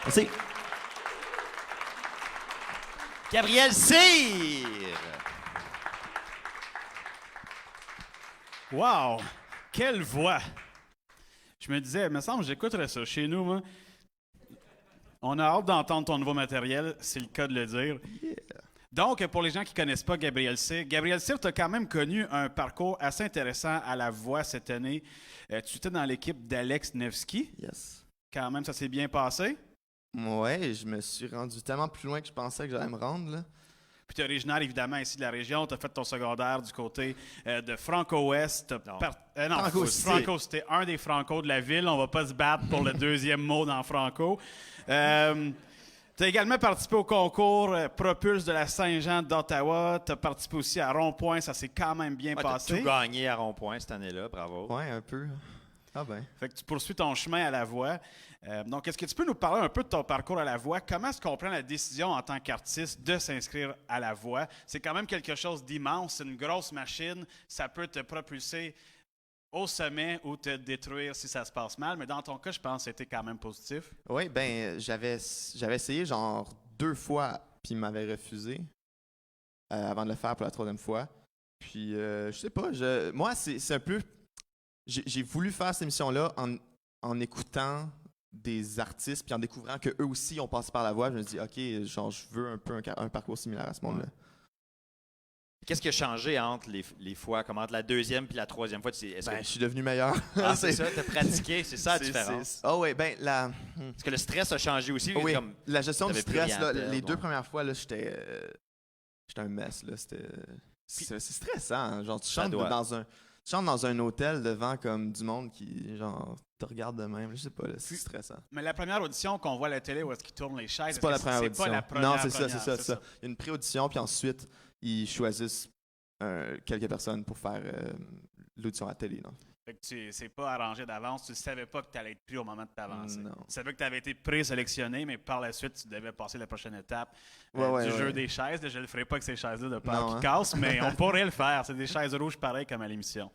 Merci. Gabriel Cyr! Wow! Quelle voix! Je me disais, il me semble que j'écouterais ça chez nous, moi. On a hâte d'entendre ton nouveau matériel, c'est le cas de le dire. Yeah. Donc, pour les gens qui ne connaissent pas Gabriel Cyr, tu as quand même connu un parcours assez intéressant à la voix cette année. Tu étais dans l'équipe d'Alex Nevsky. Yes. Quand même, ça s'est bien passé. Ouais, je me suis rendu tellement plus loin que je pensais que j'allais me rendre, là. Puis tu es originaire, évidemment, ici de la région. Tu as fait ton secondaire du côté de Franco-Ouest. Franco, c'était un des Franco de la ville. On va pas se battre pour le deuxième mot dans Franco. Tu as également participé au concours Propulse de la Saint-Jean d'Ottawa. Tu as participé aussi à Rond-Point. Ça s'est quand même bien passé. Tu as tout gagné à Rond-Point cette année-là. Bravo. Ouais, un peu. Ah ben. Fait que tu poursuis ton chemin à la voix. Donc, est-ce que tu peux nous parler un peu de ton parcours à la voix? Comment est-ce qu'on prend la décision en tant qu'artiste de s'inscrire à la voix? C'est quand même quelque chose d'immense, c'est une grosse machine. Ça peut te propulser au sommet ou te détruire si ça se passe mal. Mais dans ton cas, je pense que c'était quand même positif. Oui, ben j'avais essayé genre 2 fois, puis il m'avait refusé avant de le faire pour la 3e fois. Puis, je sais pas, moi, c'est un peu... J'ai voulu faire cette émission-là en écoutant des artistes, puis en découvrant qu'eux aussi ont passé par la voix. Je me dis, OK, genre, je veux un peu un parcours similaire à ce monde-là. Qu'est-ce qui a changé entre les fois, comme entre la 2e puis la 3e fois? Je suis devenu meilleur. Ah, c'est ça, t'as pratiqué, c'est ça la différence. Ah oui, ben Est-ce que le stress a changé aussi? Oui, comme, la gestion du stress, là, les 2 ouais. premières fois, là, j'étais un mess. Là, c'est stressant. Genre, tu chantes dans un... je rentre dans un hôtel devant comme du monde qui, genre, te regarde de même. Je sais pas, là, c'est stressant. Mais la première audition qu'on voit à la télé où est-ce qu'ils tournent les chaises, C'est pas la est-ce que première c'est audition. pas la première Non, c'est ça. première, Il y a une pré-audition, puis ensuite, ils choisissent quelques personnes pour faire l'audition à la télé. Non? Fait que c'est pas arrangé d'avance. Tu savais pas que tu allais être pris au moment de t'avancer. Non. Tu savais que tu avais été présélectionné, mais par la suite, tu devais passer la prochaine étape Ouais, du ouais. jeu des chaises. Là, je le ferai pas avec ces chaises-là de peur Non, qui hein. cassent, mais on pourrait le faire. C'est des chaises rouges pareilles comme à l'émission.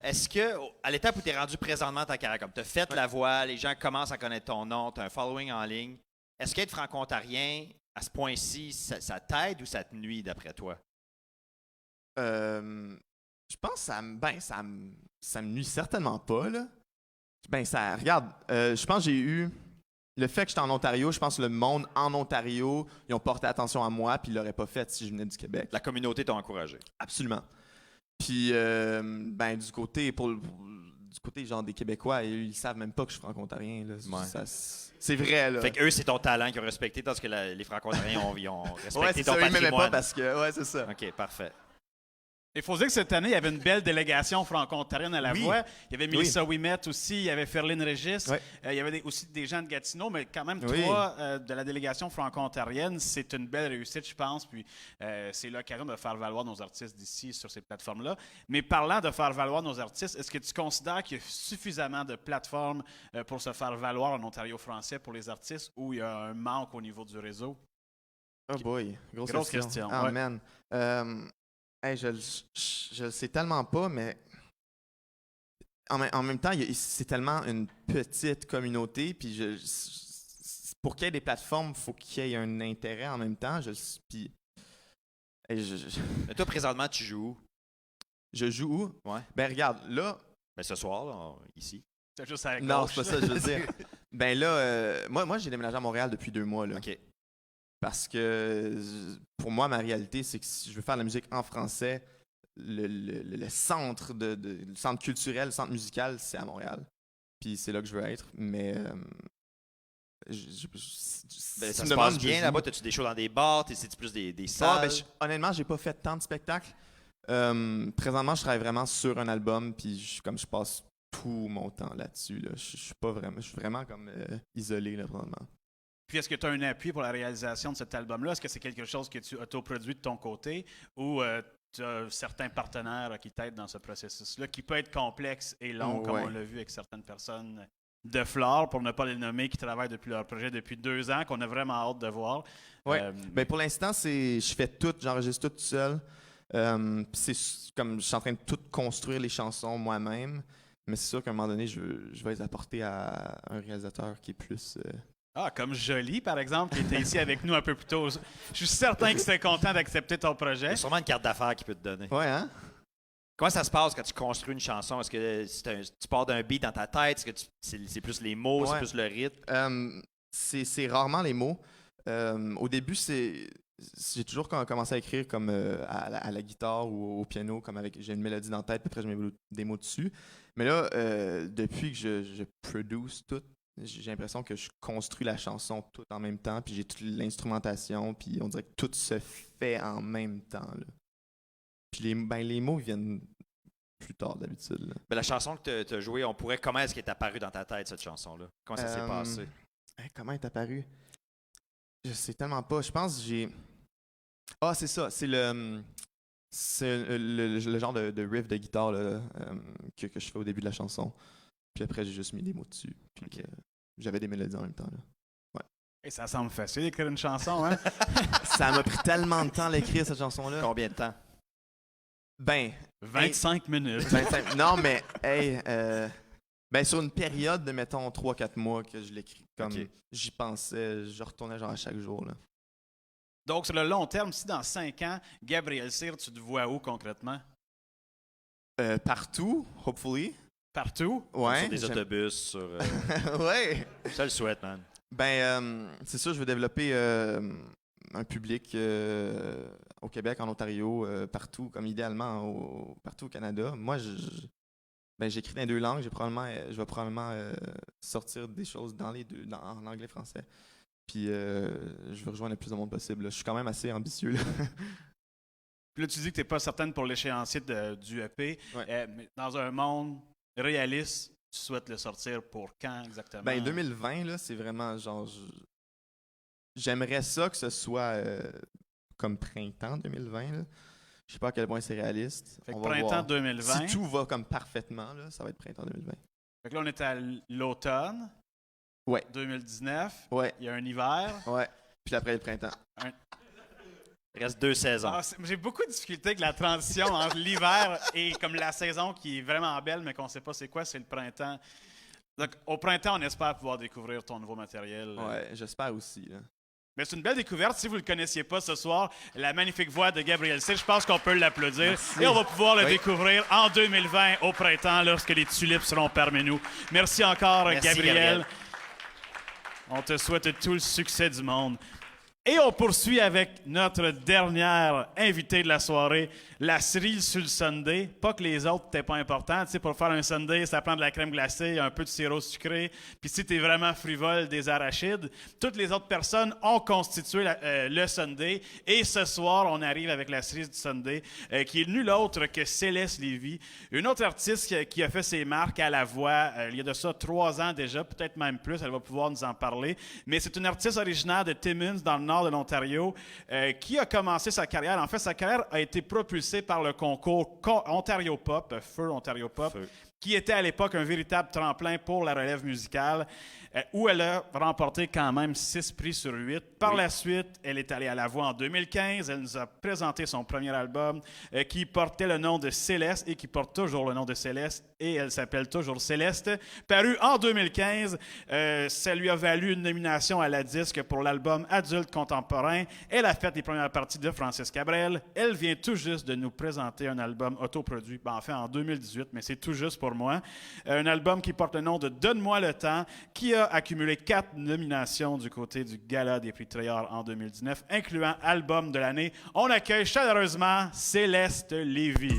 Est-ce que, à l'étape où tu es rendu présentement dans ta carrière, comme tu as fait la voix, les gens commencent à connaître ton nom, tu as un following en ligne, est-ce qu'être franco-ontarien, à ce point-ci, ça t'aide ou ça te nuit d'après toi? Je pense que ça me nuit certainement pas, là. Regarde, je pense que j'ai eu... Le fait que j'étais en Ontario, je pense que le monde en Ontario, ils ont porté attention à moi, puis ils l'auraient pas fait si je venais du Québec. La communauté t'a encouragé. Absolument. Puis, du côté genre des Québécois, ils savent même pas que je suis franco-ontarien. Là. Ouais. C'est vrai, là. Fait qu'eux, c'est ton talent qu'ils ont respecté, tandis que les franco-ontariens ont respecté ouais, c'est ton ça, ils m'aimaient patrimoine. pas parce que... Ouais, c'est ça. OK, parfait. Il faut dire que cette année, il y avait une belle délégation franco-ontarienne à la Oui. voix. Il y avait Mélissa Ouimet aussi, il y avait Ferline Régis, Ouais. il y avait aussi des gens de Gatineau, mais quand même Oui. 3 de la délégation franco-ontarienne. C'est une belle réussite, je pense. Puis c'est l'occasion de faire valoir nos artistes d'ici sur ces plateformes-là. Mais parlant de faire valoir nos artistes, est-ce que tu considères qu'il y a suffisamment de plateformes pour se faire valoir en Ontario français pour les artistes ou il y a un manque au niveau du réseau? Oh boy, grosse question. Ah, Ouais. man. Je le sais tellement pas, mais en même temps, c'est tellement une petite communauté, puis pour qu'il y ait des plateformes, il faut qu'il y ait un intérêt en même temps. Puis, Mais toi, présentement, tu joues où? je joue où? Ouais. Ben regarde, là... Ben, ce soir, là, ici. C'est juste à Non, gauche. c'est pas ça que je veux dire. Ben là, moi j'ai déménagé à Montréal depuis 2 mois, là. OK. Parce que pour moi, ma réalité, c'est que si je veux faire de la musique en français, le centre le centre culturel, le centre musical, c'est à Montréal. Puis c'est là que je veux être. Mais Ben, ça se passe bien là-bas? As-tu des shows dans des bars? C'est-tu plus des salles? Honnêtement, j'ai pas fait tant de spectacles. Présentement, je travaille vraiment sur un album, puis je passe tout mon temps là-dessus. Là. Je suis vraiment comme isolé là, présentement. Puis est-ce que tu as un appui pour la réalisation de cet album-là? Est-ce que c'est quelque chose que tu autoproduis de ton côté ou tu as certains partenaires qui t'aident dans ce processus-là, qui peut être complexe et long, comme on l'a vu avec certaines personnes de Flore, pour ne pas les nommer, qui travaillent depuis leur projet depuis 2 ans, qu'on a vraiment hâte de voir. Oui. Ben pour l'instant, je fais tout, j'enregistre tout seul. C'est comme je suis en train de tout construire les chansons moi-même. Mais c'est sûr qu'à un moment donné, je vais les apporter à un réalisateur qui est plus... comme Jolie, par exemple, qui était ici avec nous un peu plus tôt. Je suis certain qu'il serait content d'accepter ton Il y projet. a sûrement une carte d'affaires qu'il peut te donner. Ouais, hein? Comment ça se passe quand tu construis une chanson? Est-ce que tu pars d'un beat dans ta tête? Est-ce que c'est plus les mots, c'est Ouais. plus le rythme? C'est rarement les mots. Au début, j'ai toujours commencé à écrire comme à la guitare ou au piano, comme j'ai une mélodie dans la tête, puis après je mets des mots dessus. Mais là, depuis que je produce tout, j'ai l'impression que je construis la chanson tout en même temps, puis j'ai toute l'instrumentation, puis on dirait que tout se fait en même temps. Là. Puis les mots viennent plus tard d'habitude. Là. Ben, la chanson que tu as jouée, comment est-ce qu'elle est apparue dans ta tête, cette chanson-là? Comment ça s'est passé? Comment elle est apparue? Je sais tellement pas. Je pense que j'ai... Ah, c'est ça. C'est le genre de riff de guitare là, que je fais au début de la chanson. Puis après, j'ai juste mis des mots dessus. Puis j'avais des mélodies en même temps. Là. Ouais. Et ça semble facile d'écrire une chanson, hein? Ça m'a pris tellement de temps à l'écrire, cette chanson-là. Combien de temps? 25 minutes. 25, non, mais, sur une période de, mettons, 3-4 mois que je l'écris. Comme j'y pensais, je retournais genre à chaque jour. Là. Donc, sur le long terme, si dans 5 ans, Gabriel Cyr, tu te vois où concrètement? Partout, hopefully. Partout? Ouais. Sur des autobus, sur... ouais. Je te le souhaite, man. C'est sûr, je veux développer un public au Québec, en Ontario, partout, comme idéalement partout au Canada. Moi, j'écris dans les 2 langues. Je vais probablement sortir des choses dans les 2, en anglais et français. Puis je veux rejoindre le plus de monde possible. Là. Je suis quand même assez ambitieux. Là. Puis là, tu dis que tu n'es pas certaine pour l'échéancier du EP. Ouais. Mais dans un monde réaliste, tu souhaites le sortir pour quand exactement? Ben 2020, là, c'est vraiment genre... J'aimerais ça que ce soit comme printemps 2020, là. Je sais pas à quel point c'est réaliste. Fait que On va printemps voir. 2020. Si tout va comme parfaitement, là, ça va être printemps 2020. Fait que là, on est à l'automne. Ouais. 2019. Ouais. Il y a un hiver. Ouais. Puis après le printemps. Il reste 2 saisons. J'ai beaucoup de difficultés avec la transition entre l'hiver et comme la saison qui est vraiment belle, mais qu'on ne sait pas c'est quoi, c'est le printemps. Donc, au printemps, on espère pouvoir découvrir ton nouveau matériel. Ouais, j'espère aussi, là. Mais c'est une belle découverte. Si vous ne le connaissiez pas ce soir, la magnifique voix de Gabriel Cyr, je pense qu'on peut l'applaudir. Merci. Et on va pouvoir le Oui. découvrir en 2020 au printemps, lorsque les tulipes seront parmi nous. Merci encore, Merci, Gabriel. On te souhaite tout le succès du monde. Et on poursuit avec notre dernière invitée de la soirée, la cerise sur le sundae. Pas que les autres n'étaient pas importants. Tu sais, pour faire un sundae, ça prend de la crème glacée, un peu de sirop sucré. Puis si tu es vraiment frivole, des arachides. Toutes les autres personnes ont constitué le sundae. Et ce soir, on arrive avec la cerise du sundae, qui est nulle autre que Céleste Lévy, une autre artiste qui a fait ses marques à la voix il y a de ça 3 ans déjà, peut-être même plus. Elle va pouvoir nous en parler. Mais c'est une artiste originaire de Timmins, dans le nord de l'Ontario, qui a commencé sa carrière. En fait, sa carrière a été propulsée par le concours Ontario Pop, Feu Ontario Pop, qui était à l'époque un véritable tremplin pour la relève musicale, où elle a remporté quand même 6 prix sur 8. Par la suite, elle est allée à la voix en 2015. Elle nous a présenté son premier album qui portait le nom de Céleste et qui porte toujours le nom de Céleste. Et elle s'appelle toujours Céleste. Paru en 2015, ça lui a valu une nomination à la disque pour l'album Adulte contemporain. Elle a fait les premières parties de Francis Cabrel. Elle vient tout juste de nous présenter un album autoproduit, en fait en 2018, mais c'est tout juste pour moi. Un album qui porte le nom de Donne-moi le temps, qui a accumulé 4 nominations du côté du Gala des prix Trayard en 2019, incluant Album de l'année. On accueille chaleureusement Céleste Lévy.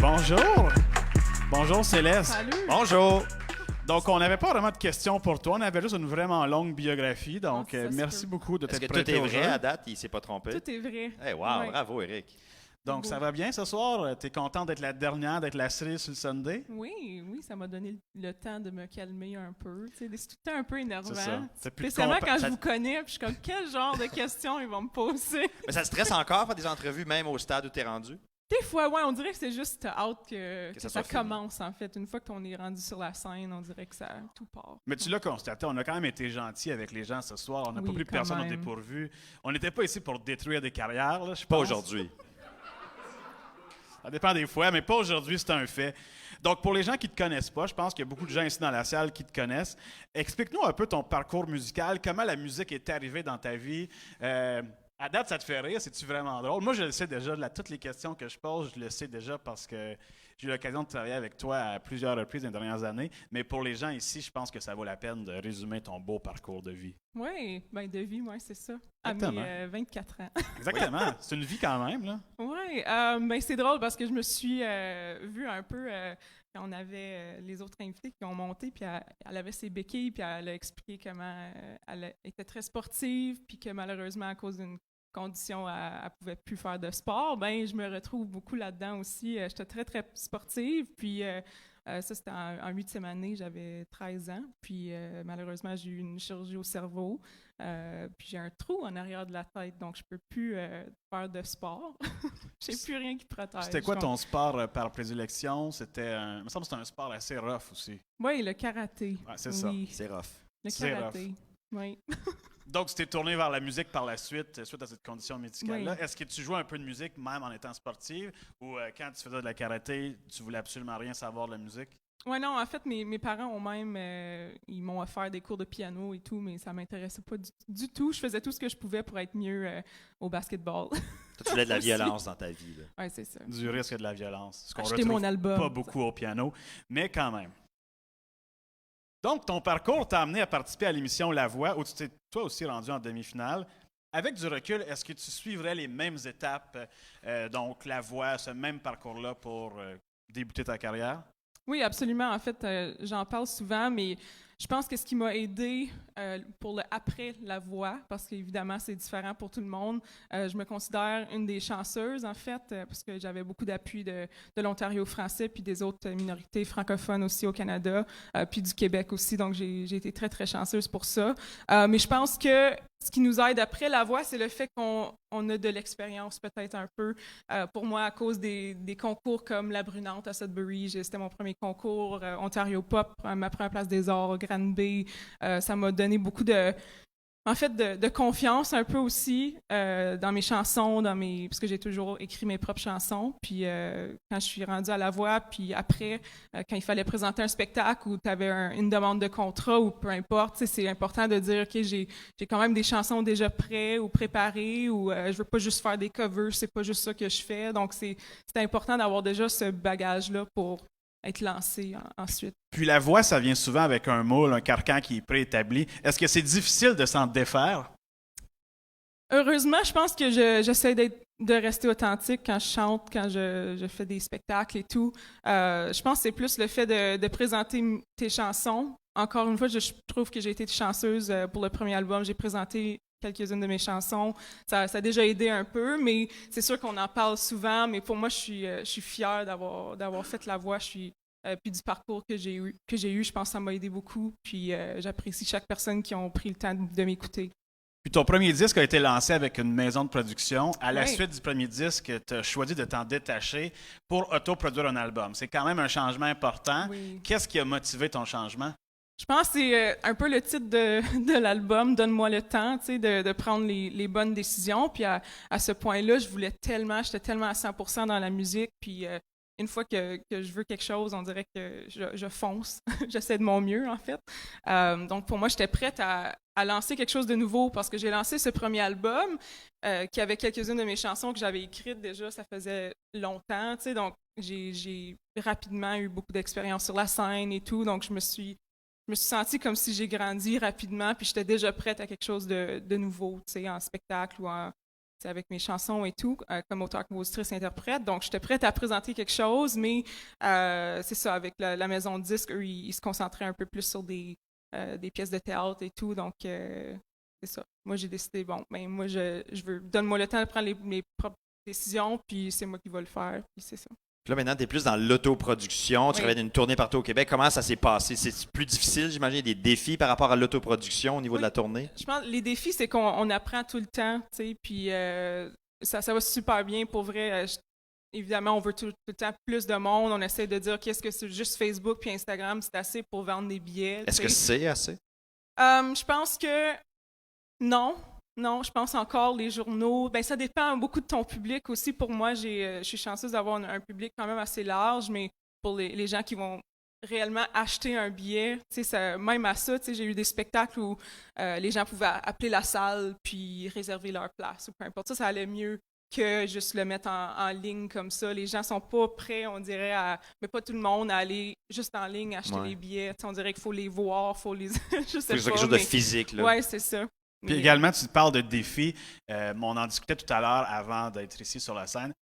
Bonjour! Bonjour Céleste. Salut! Bonjour! Donc, on n'avait pas vraiment de questions pour toi. On avait juste une vraiment longue biographie. Donc, ça se merci peut. beaucoup de Est-ce t'être que tout prêté est au vrai jeu. à date? Il s'est pas trompé? Tout est vrai. Hey, wow, Ouais. bravo, Eric. Donc, ça va bien ce soir? T'es content d'être la dernière, d'être la cerise sur le sundae? Oui, ça m'a donné le temps de me calmer un peu. Tu sais, c'est tout le temps un peu énervant. C'est ça. C'est plus de Spécialement quand ça- je vous connais, puis je suis comme, quel genre de questions ils vont me poser? Mais ça te stresse encore faire des entrevues, même au stade où tu es rendu? Des fois, ouais, on dirait que c'est juste hâte que ça ça soit fini. commence, en fait. Une fois qu'on est rendu sur la scène, on dirait que ça tout part. Mais tu l'as constaté, on a quand même été gentil avec les gens ce soir. On n'a pas Oui, pris quand personne au même. dépourvu. On n'était pas ici pour détruire des carrières, là, je Pas pense. aujourd'hui. Ça dépend des fois, mais pas aujourd'hui, c'est un fait. Donc, pour les gens qui ne te connaissent pas, je pense qu'il y a beaucoup de gens ici dans la salle qui te connaissent. Explique-nous un peu ton parcours musical, comment la musique est arrivée dans ta vie. À date, ça te fait rire? C'est-tu vraiment drôle? Moi, je le sais déjà. Toutes les questions que je pose, je le sais déjà parce que j'ai eu l'occasion de travailler avec toi à plusieurs reprises dans les dernières années. Mais pour les gens ici, je pense que ça vaut la peine de résumer ton beau parcours de vie. Oui, ben de vie, ouais, c'est ça. À Exactement. mes 24 ans. Exactement. C'est une vie quand même, là. Oui, ben c'est drôle parce que je me suis vue un peu quand on avait les autres invités qui ont monté, puis elle avait ses béquilles, puis elle a expliqué comment elle était très sportive, puis que malheureusement, à cause d'une condition, elle ne pouvait plus faire de sport. Ben je me retrouve beaucoup là-dedans aussi. J'étais très, très sportive, puis ça, c'était en 8e année, j'avais 13 ans, puis malheureusement, j'ai eu une chirurgie au cerveau, puis j'ai un trou en arrière de la tête, donc je peux plus faire de sport. J'ai plus rien qui protège. C'était quoi ton sport par prédilection? Il me semble que c'était un sport assez rough aussi. Oui, le karaté. Ouais, c'est ça. Oui. C'est rough. Le C'est karaté, oui. Donc, tu t'es tourné vers la musique par la suite à cette condition médicale-là. Oui. Est-ce que tu jouais un peu de musique même en étant sportive ou quand tu faisais de la karaté, tu voulais absolument rien savoir de la musique? Oui, non, en fait, mes parents ont même, ils m'ont offert des cours de piano et tout, mais ça m'intéressait pas du tout. Je faisais tout ce que je pouvais pour être mieux au basketball. Toi, tu voulais de la Aussi. violence dans ta vie. Oui, c'est ça. Du risque et de la violence. Ce qu'on Acheter retrouve mon album. pas beaucoup au piano, mais quand même. Donc, ton parcours t'a amené à participer à l'émission La Voix, où tu t'es toi aussi rendu en demi-finale. Avec du recul, est-ce que tu suivrais les mêmes étapes, donc La Voix, ce même parcours-là pour débuter ta carrière? Oui, absolument. En fait, j'en parle souvent, mais je pense que ce qui m'a aidé pour le après la voix, parce qu'évidemment, c'est différent pour tout le monde, je me considère une des chanceuses, en fait, parce que j'avais beaucoup d'appui de l'Ontario français, puis des autres minorités francophones aussi au Canada, puis du Québec aussi, donc j'ai été très, très chanceuse pour ça. Mais je pense que ce qui nous aide après la voix, c'est le fait qu'on a de l'expérience peut-être un peu. Pour moi, à cause des concours comme La Brunante à Sudbury, c'était mon premier concours, Ontario Pop, ma première place des arts, Granby, ça m'a donné beaucoup de confiance un peu aussi dans mes chansons, parce que j'ai toujours écrit mes propres chansons. Puis quand je suis rendue à la voix, puis après, quand il fallait présenter un spectacle où tu avais une demande de contrat ou peu importe, c'est important de dire, OK, j'ai quand même des chansons déjà prêtes ou préparées, ou je veux pas juste faire des covers, c'est pas juste ça que je fais. Donc, c'est important d'avoir déjà ce bagage-là pour être lancé ensuite. Puis la voix, ça vient souvent avec un moule, un carcan qui est préétabli. Est-ce que c'est difficile de s'en défaire? Heureusement, je pense que j'essaie de rester authentique quand je chante, quand je fais des spectacles et tout. Je pense que c'est plus le fait de présenter tes chansons. Encore une fois, je trouve que j'ai été chanceuse pour le premier album. J'ai présenté quelques-unes de mes chansons. Ça a déjà aidé un peu, mais c'est sûr qu'on en parle souvent. Mais pour moi, je suis fière d'avoir fait la voix. Puis du parcours que j'ai eu, je pense que ça m'a aidé beaucoup. Puis j'apprécie chaque personne qui a pris le temps de m'écouter. Puis ton premier disque a été lancé avec une maison de production. À la suite du premier disque, tu as choisi de t'en détacher pour autoproduire un album. C'est quand même un changement important. Oui. Qu'est-ce qui a motivé ton changement? Je pense que c'est un peu le titre de l'album, Donne-moi le temps, de prendre les bonnes décisions. Puis à ce point-là, j'étais tellement à 100% dans la musique. Puis une fois que je veux quelque chose, on dirait que je fonce. J'essaie de mon mieux, en fait. Donc pour moi, j'étais prête à lancer quelque chose de nouveau parce que j'ai lancé ce premier album qui avait quelques-unes de mes chansons que j'avais écrites déjà, ça faisait longtemps. Donc j'ai rapidement eu beaucoup d'expérience sur la scène et tout. Donc je me suis sentie comme si j'ai grandi rapidement, puis j'étais déjà prête à quelque chose de nouveau, en spectacle ou avec mes chansons et tout, comme auteur-compositrice interprète. Donc, j'étais prête à présenter quelque chose, mais c'est ça, avec la maison de disques, eux, ils se concentraient un peu plus sur des pièces de théâtre et tout. Donc, c'est ça. Moi, j'ai décidé, moi, je veux, donne-moi le temps de prendre mes propres décisions, puis c'est moi qui vais le faire, puis c'est ça. Là, maintenant, tu es plus dans l'autoproduction. Tu travailles d'une tournée partout au Québec. Comment ça s'est passé? C'est plus difficile, j'imagine, il y a des défis par rapport à l'autoproduction au niveau de la tournée? Je pense que les défis, c'est qu'on apprend tout le temps, puis ça va super bien pour vrai. Évidemment, on veut tout le temps plus de monde. On essaie de dire qu'est-ce que c'est juste Facebook puis Instagram, c'est assez pour vendre des billets. Est-ce que c'est assez? Je pense que non. Non, je pense encore les journaux. Ça dépend beaucoup de ton public aussi. Pour moi, je suis chanceuse d'avoir un public quand même assez large, mais pour les gens qui vont réellement acheter un billet, même à ça, j'ai eu des spectacles où les gens pouvaient appeler la salle puis réserver leur place ou peu importe. Ça allait mieux que juste le mettre en ligne comme ça. Les gens sont pas prêts, on dirait, mais pas tout le monde, à aller juste en ligne acheter les billets. On dirait qu'il faut les voir, faut les... je sais pas, quelque chose de physique. Oui, c'est ça. Puis également, tu parles de défis. On en discutait tout à l'heure avant d'être ici sur la scène.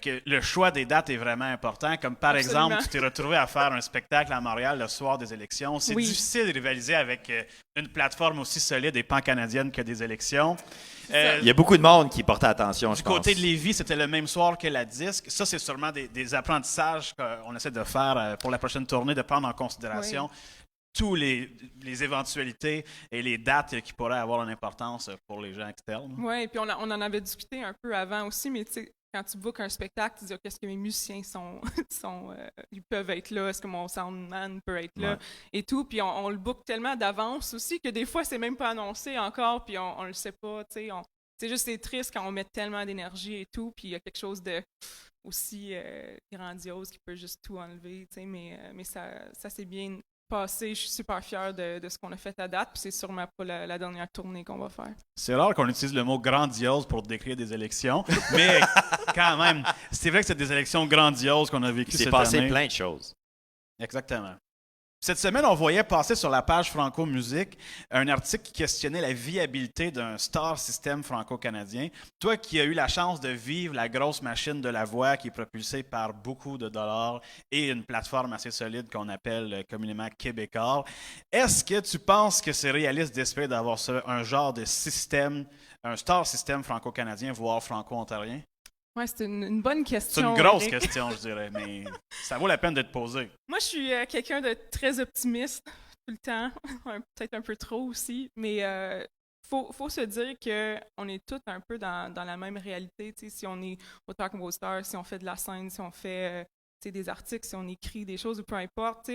Que le choix des dates est vraiment important. Comme par exemple, tu t'es retrouvé à faire un spectacle à Montréal le soir des élections. C'est difficile de rivaliser avec une plateforme aussi solide et pan-canadienne que des élections. Il y a beaucoup de monde qui portait attention, je pense. Du côté de Lévis, c'était le même soir que la disque. Ça, c'est sûrement des apprentissages qu'on essaie de faire pour la prochaine tournée, de prendre en considération toutes les éventualités et les dates qui pourraient avoir une importance pour les gens externes. Oui, puis on en avait discuté un peu avant aussi, mais tu sais, quand tu bookes un spectacle, tu dis est-ce que mes musiciens ils peuvent être là, est-ce que mon soundman peut être là et tout, puis on le book tellement d'avance aussi que des fois c'est même pas annoncé encore, puis on le sait pas, tu sais, c'est triste quand on met tellement d'énergie et tout, puis il y a quelque chose de aussi grandiose qui peut juste tout enlever, tu sais, mais ça s'est bien passé. Je suis super fière de ce qu'on a fait à date, puis c'est sûrement pas la dernière tournée qu'on va faire. C'est rare qu'on utilise le mot grandiose pour décrire des élections, mais quand même, c'est vrai que c'est des élections grandioses qu'on a vécues cette année. Il s'est passé plein de choses. Exactement. Cette semaine, on voyait passer sur la page Franco Musique un article qui questionnait la viabilité d'un star système franco-canadien. Toi qui as eu la chance de vivre la grosse machine de la voix qui est propulsée par beaucoup de dollars et une plateforme assez solide qu'on appelle communément Québécois, est-ce que tu penses que c'est réaliste d'espérer d'avoir un genre de système, un star système franco-canadien, voire franco-ontarien? Oui, c'est une bonne question. C'est une grosse Eric. question, je dirais, mais ça vaut la peine d'être posé. Moi, je suis quelqu'un de très optimiste tout le temps, peut-être un peu trop aussi, mais faut se dire qu'on est tous un peu dans la même réalité. T'sais, si on est auteur-compositeur, si on fait de la scène, si on fait des articles, si on écrit des choses, ou peu importe,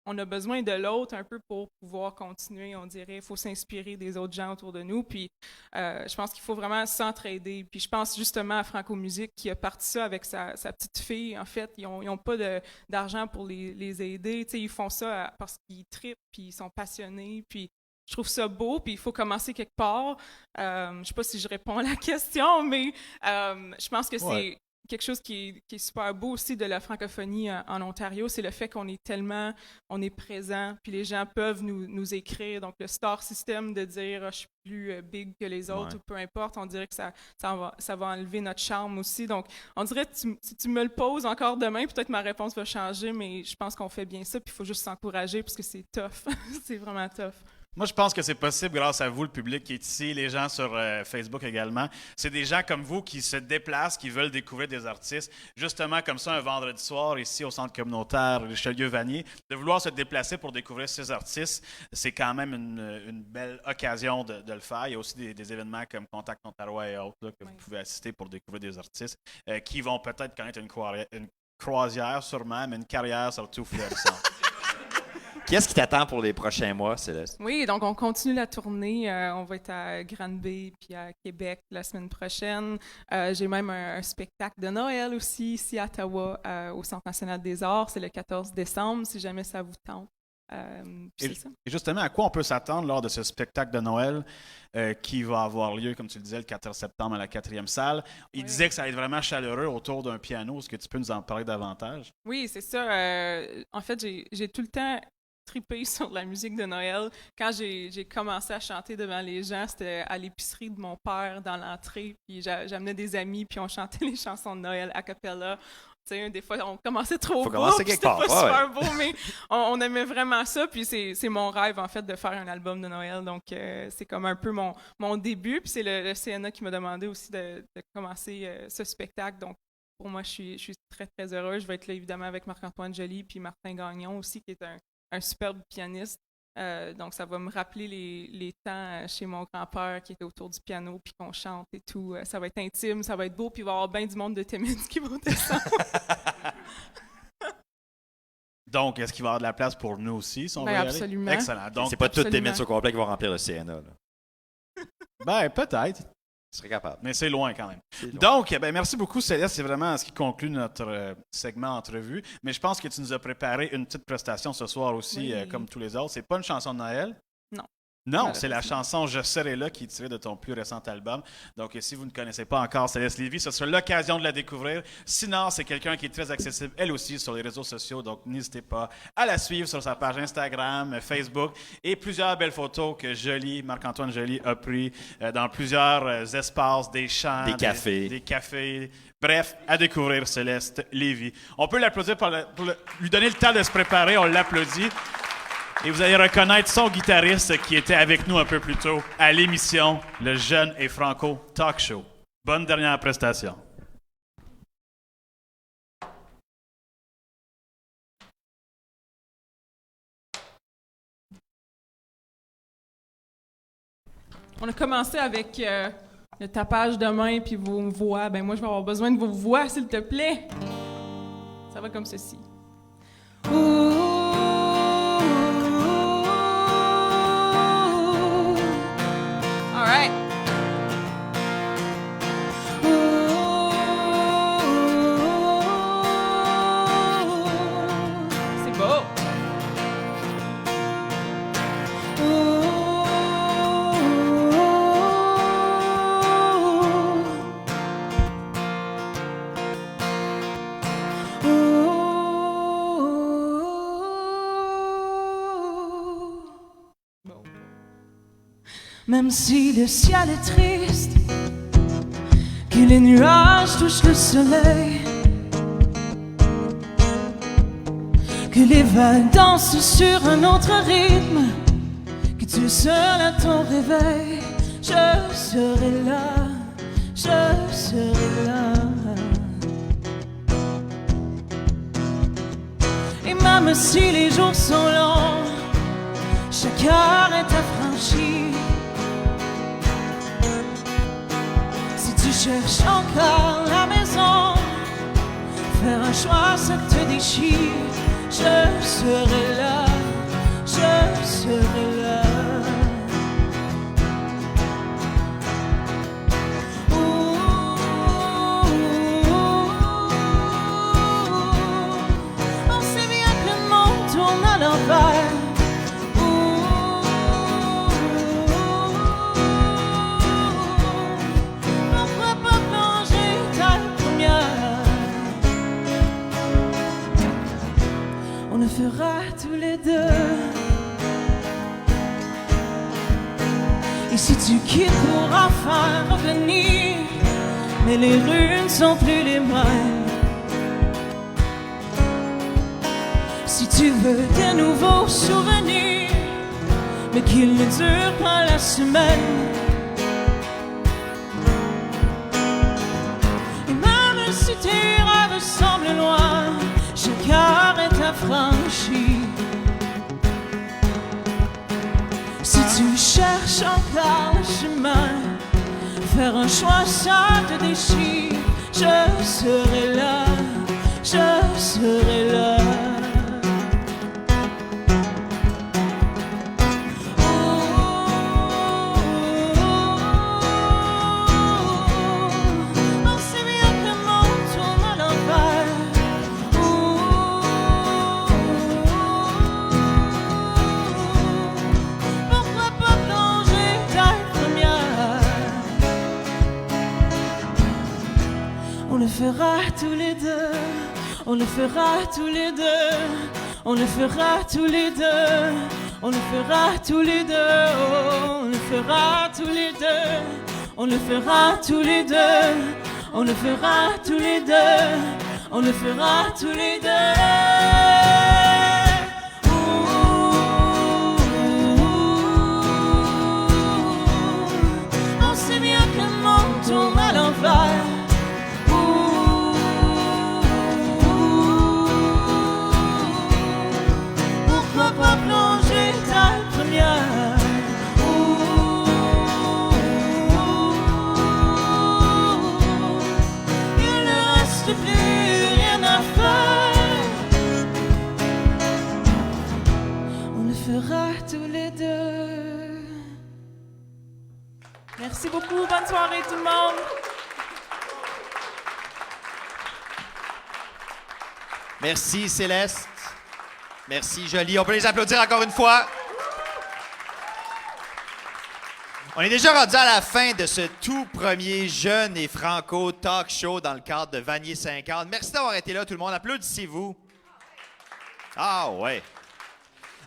on a besoin de l'autre un peu pour pouvoir continuer, on dirait. Il faut s'inspirer des autres gens autour de nous. Puis, je pense qu'il faut vraiment s'entraider. Puis, je pense justement à Franco Musique qui a parti ça avec sa petite fille. En fait, ils n'ont pas d'argent pour les aider. Tu sais, ils font ça parce qu'ils trippent, puis ils sont passionnés. Puis, je trouve ça beau, puis il faut commencer quelque part. Je ne sais pas si je réponds à la question, mais je pense que c'est quelque chose qui est super beau aussi de la francophonie en Ontario, c'est le fait qu'on est présent, puis les gens peuvent nous écrire. Donc, le star system de dire je suis plus big que les autres, ou peu importe, on dirait que ça va enlever notre charme aussi. Donc, on dirait que si tu me le poses encore demain, peut-être ma réponse va changer, mais je pense qu'on fait bien ça, puis il faut juste s'encourager parce que c'est tough. C'est vraiment tough. Moi, je pense que c'est possible grâce à vous, le public qui est ici, les gens sur Facebook également. C'est des gens comme vous qui se déplacent, qui veulent découvrir des artistes. Justement, comme ça, un vendredi soir, ici au centre communautaire Richelieu-Vanier, de vouloir se déplacer pour découvrir ces artistes, c'est quand même une belle occasion de le faire. Il y a aussi des événements comme Contact Ontario et autres là, que vous pouvez assister pour découvrir des artistes qui vont peut-être connaître une croisière sûrement, mais une carrière surtout florissante. Qu'est-ce qui t'attend pour les prochains mois, Céleste? Oui, donc on continue la tournée. On va être à Granby puis à Québec la semaine prochaine. J'ai même un spectacle de Noël aussi ici à Ottawa au Centre national des arts. C'est le 14 décembre, si jamais ça vous tente. Et justement, à quoi on peut s'attendre lors de ce spectacle de Noël qui va avoir lieu, comme tu le disais, le 14 septembre à la 4e salle? Il disait que ça va être vraiment chaleureux autour d'un piano. Est-ce que tu peux nous en parler davantage? Oui, c'est ça. En fait, j'ai tout le temps trippé sur la musique de Noël. Quand j'ai commencé à chanter devant les gens, c'était à l'épicerie de mon père dans l'entrée. Puis j'amenais des amis, puis on chantait les chansons de Noël a cappella. Tu sais, des fois, on commençait trop beau, c'était pas super beau, mais on aimait vraiment ça. Puis c'est mon rêve, en fait, de faire un album de Noël. Donc, c'est comme un peu mon début. Puis c'est le CNA qui m'a demandé aussi de commencer ce spectacle. Donc, pour moi, je suis très, très heureuse. Je vais être là, évidemment, avec Marc-Antoine Joly puis Martin Gagnon aussi, qui est un superbe pianiste. Donc, ça va me rappeler les temps chez mon grand-père qui était autour du piano puis qu'on chante et tout. Ça va être intime, ça va être beau, puis il va y avoir bien du monde de Timmins qui vont descendre. Donc, est-ce qu'il va y avoir de la place pour nous aussi, si on veut y aller? Absolument. Excellent. Donc, c'est pas toutes Timmins au complet qui vont remplir le CNA. Là. Ben, peut-être. Je serais capable. Mais c'est loin quand même. Donc, merci beaucoup, Céleste. C'est vraiment ce qui conclut notre segment entrevue. Mais je pense que tu nous as préparé une petite prestation ce soir aussi, comme tous les autres. C'est pas une chanson de Noël? Non. Non, c'est la chanson « Je serai là » qui est tirée de ton plus récent album. Donc, si vous ne connaissez pas encore Céleste Lévy, ce sera l'occasion de la découvrir. Sinon, c'est quelqu'un qui est très accessible, elle aussi, sur les réseaux sociaux. Donc, n'hésitez pas à la suivre sur sa page Instagram, Facebook et plusieurs belles photos que Marc-Antoine Joly a pris dans plusieurs espaces, des champs, des cafés. Bref, à découvrir Céleste Lévy. On peut l'applaudir pour lui donner le temps de se préparer. On l'applaudit. Et vous allez reconnaître son guitariste qui était avec nous un peu plus tôt à l'émission Le Jeune et Franco Talk Show. Bonne dernière prestation. On a commencé avec le tapage de main puis vos voix. Ben moi, je vais avoir besoin de vos voix, s'il te plaît. Ça va comme ceci. All right. C'est beau. Même si le ciel est triste, que les nuages touchent le soleil, que les vagues dansent sur un autre rythme, que tu es seul à ton réveil, je serai là, je serai là. Et même si les jours sont longs, chaque heure est affranchie. Si tu cherches encore la maison, faire un choix, ça te déchire. Je serai là, je serai là. On sait bien que le monde tourne à l'envers. Pourquoi pas plonger ta première? On le fera tous les deux. Et si tu quittes pour enfin revenir, mais les rues ne sont plus les mêmes. Si tu veux de nouveaux souvenirs, mais qu'ils ne durent pas la semaine. Et même si tes rêves semblent loin, chaque heure est affranchie. Si tu cherches encore le chemin, faire un choix, ça te déchire. Je serai là, je serai là. On sait bien que le monde tourne à l'envers. Pourquoi pas plonger ta première? On le fera tous les deux. On le fera tous les deux. On le fera tous les deux. On le fera tous les deux. Oh, on le fera tous les deux. On le fera tous les deux. On le fera tous les deux. On le fera tous les deux. On sait bien que le monde tourne à l'envers. Pourquoi pas plonger ta première? Il ne reste plus rien à faire. On le fera tous les deux. Merci beaucoup. Bonne soirée, tout le monde. Merci, Céleste. Merci, Jolie. On peut les applaudir encore une fois. On est déjà rendu à la fin de ce tout premier jeune et franco talk show dans le cadre de Vanier 50. Merci d'avoir été là, tout le monde. Applaudissez-vous. Ah ouais.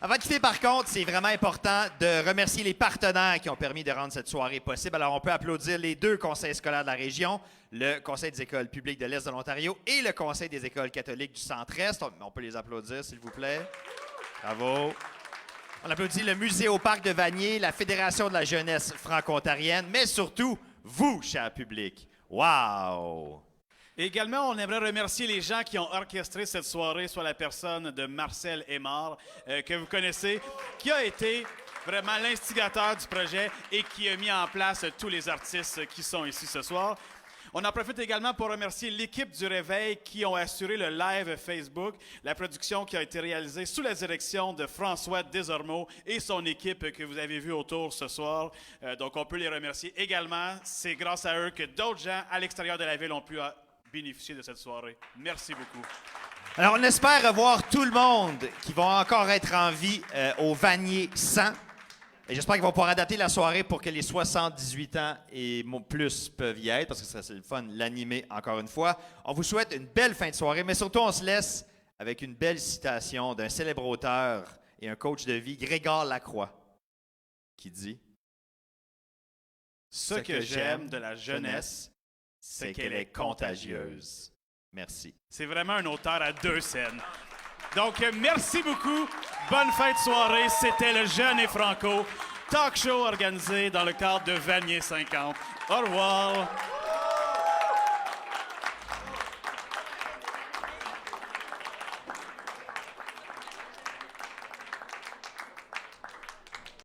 Avant de quitter, par contre, c'est vraiment important de remercier les partenaires qui ont permis de rendre cette soirée possible. Alors, on peut applaudir les deux conseils scolaires de la région, le Conseil des écoles publiques de l'Est de l'Ontario et le Conseil des écoles catholiques du Centre-Est. On peut les applaudir, s'il vous plaît. Bravo. On applaudit le Musée au Parc de Vanier, la Fédération de la jeunesse franco-ontarienne, mais surtout, vous, cher public. Wow! Et également, on aimerait remercier les gens qui ont orchestré cette soirée, soit la personne de Marcel Aymar, que vous connaissez, qui a été vraiment l'instigateur du projet et qui a mis en place tous les artistes qui sont ici ce soir. On en profite également pour remercier l'équipe du Réveil qui ont assuré le live Facebook, la production qui a été réalisée sous la direction de François Desormeaux et son équipe que vous avez vu autour ce soir. Donc, on peut les remercier également. C'est grâce à eux que d'autres gens à l'extérieur de la ville ont pu bénéficier de cette soirée. Merci beaucoup. Alors, on espère revoir tout le monde qui va encore être en vie au Vanier 100. Et j'espère qu'ils vont pouvoir adapter la soirée pour que les 78 ans et plus peuvent y être, parce que ça, c'est le fun, l'animer encore une fois. On vous souhaite une belle fin de soirée, mais surtout, on se laisse avec une belle citation d'un célèbre auteur et un coach de vie, Grégor Lacroix, qui dit Ce que j'aime de la jeunesse, c'est qu'elle est contagieuse. Merci. C'est vraiment un auteur à 2 scènes. Donc, merci beaucoup. Bonne fin de soirée. C'était le Jeune et Franco, talk show organisé dans le cadre de Vanier 50. Au revoir.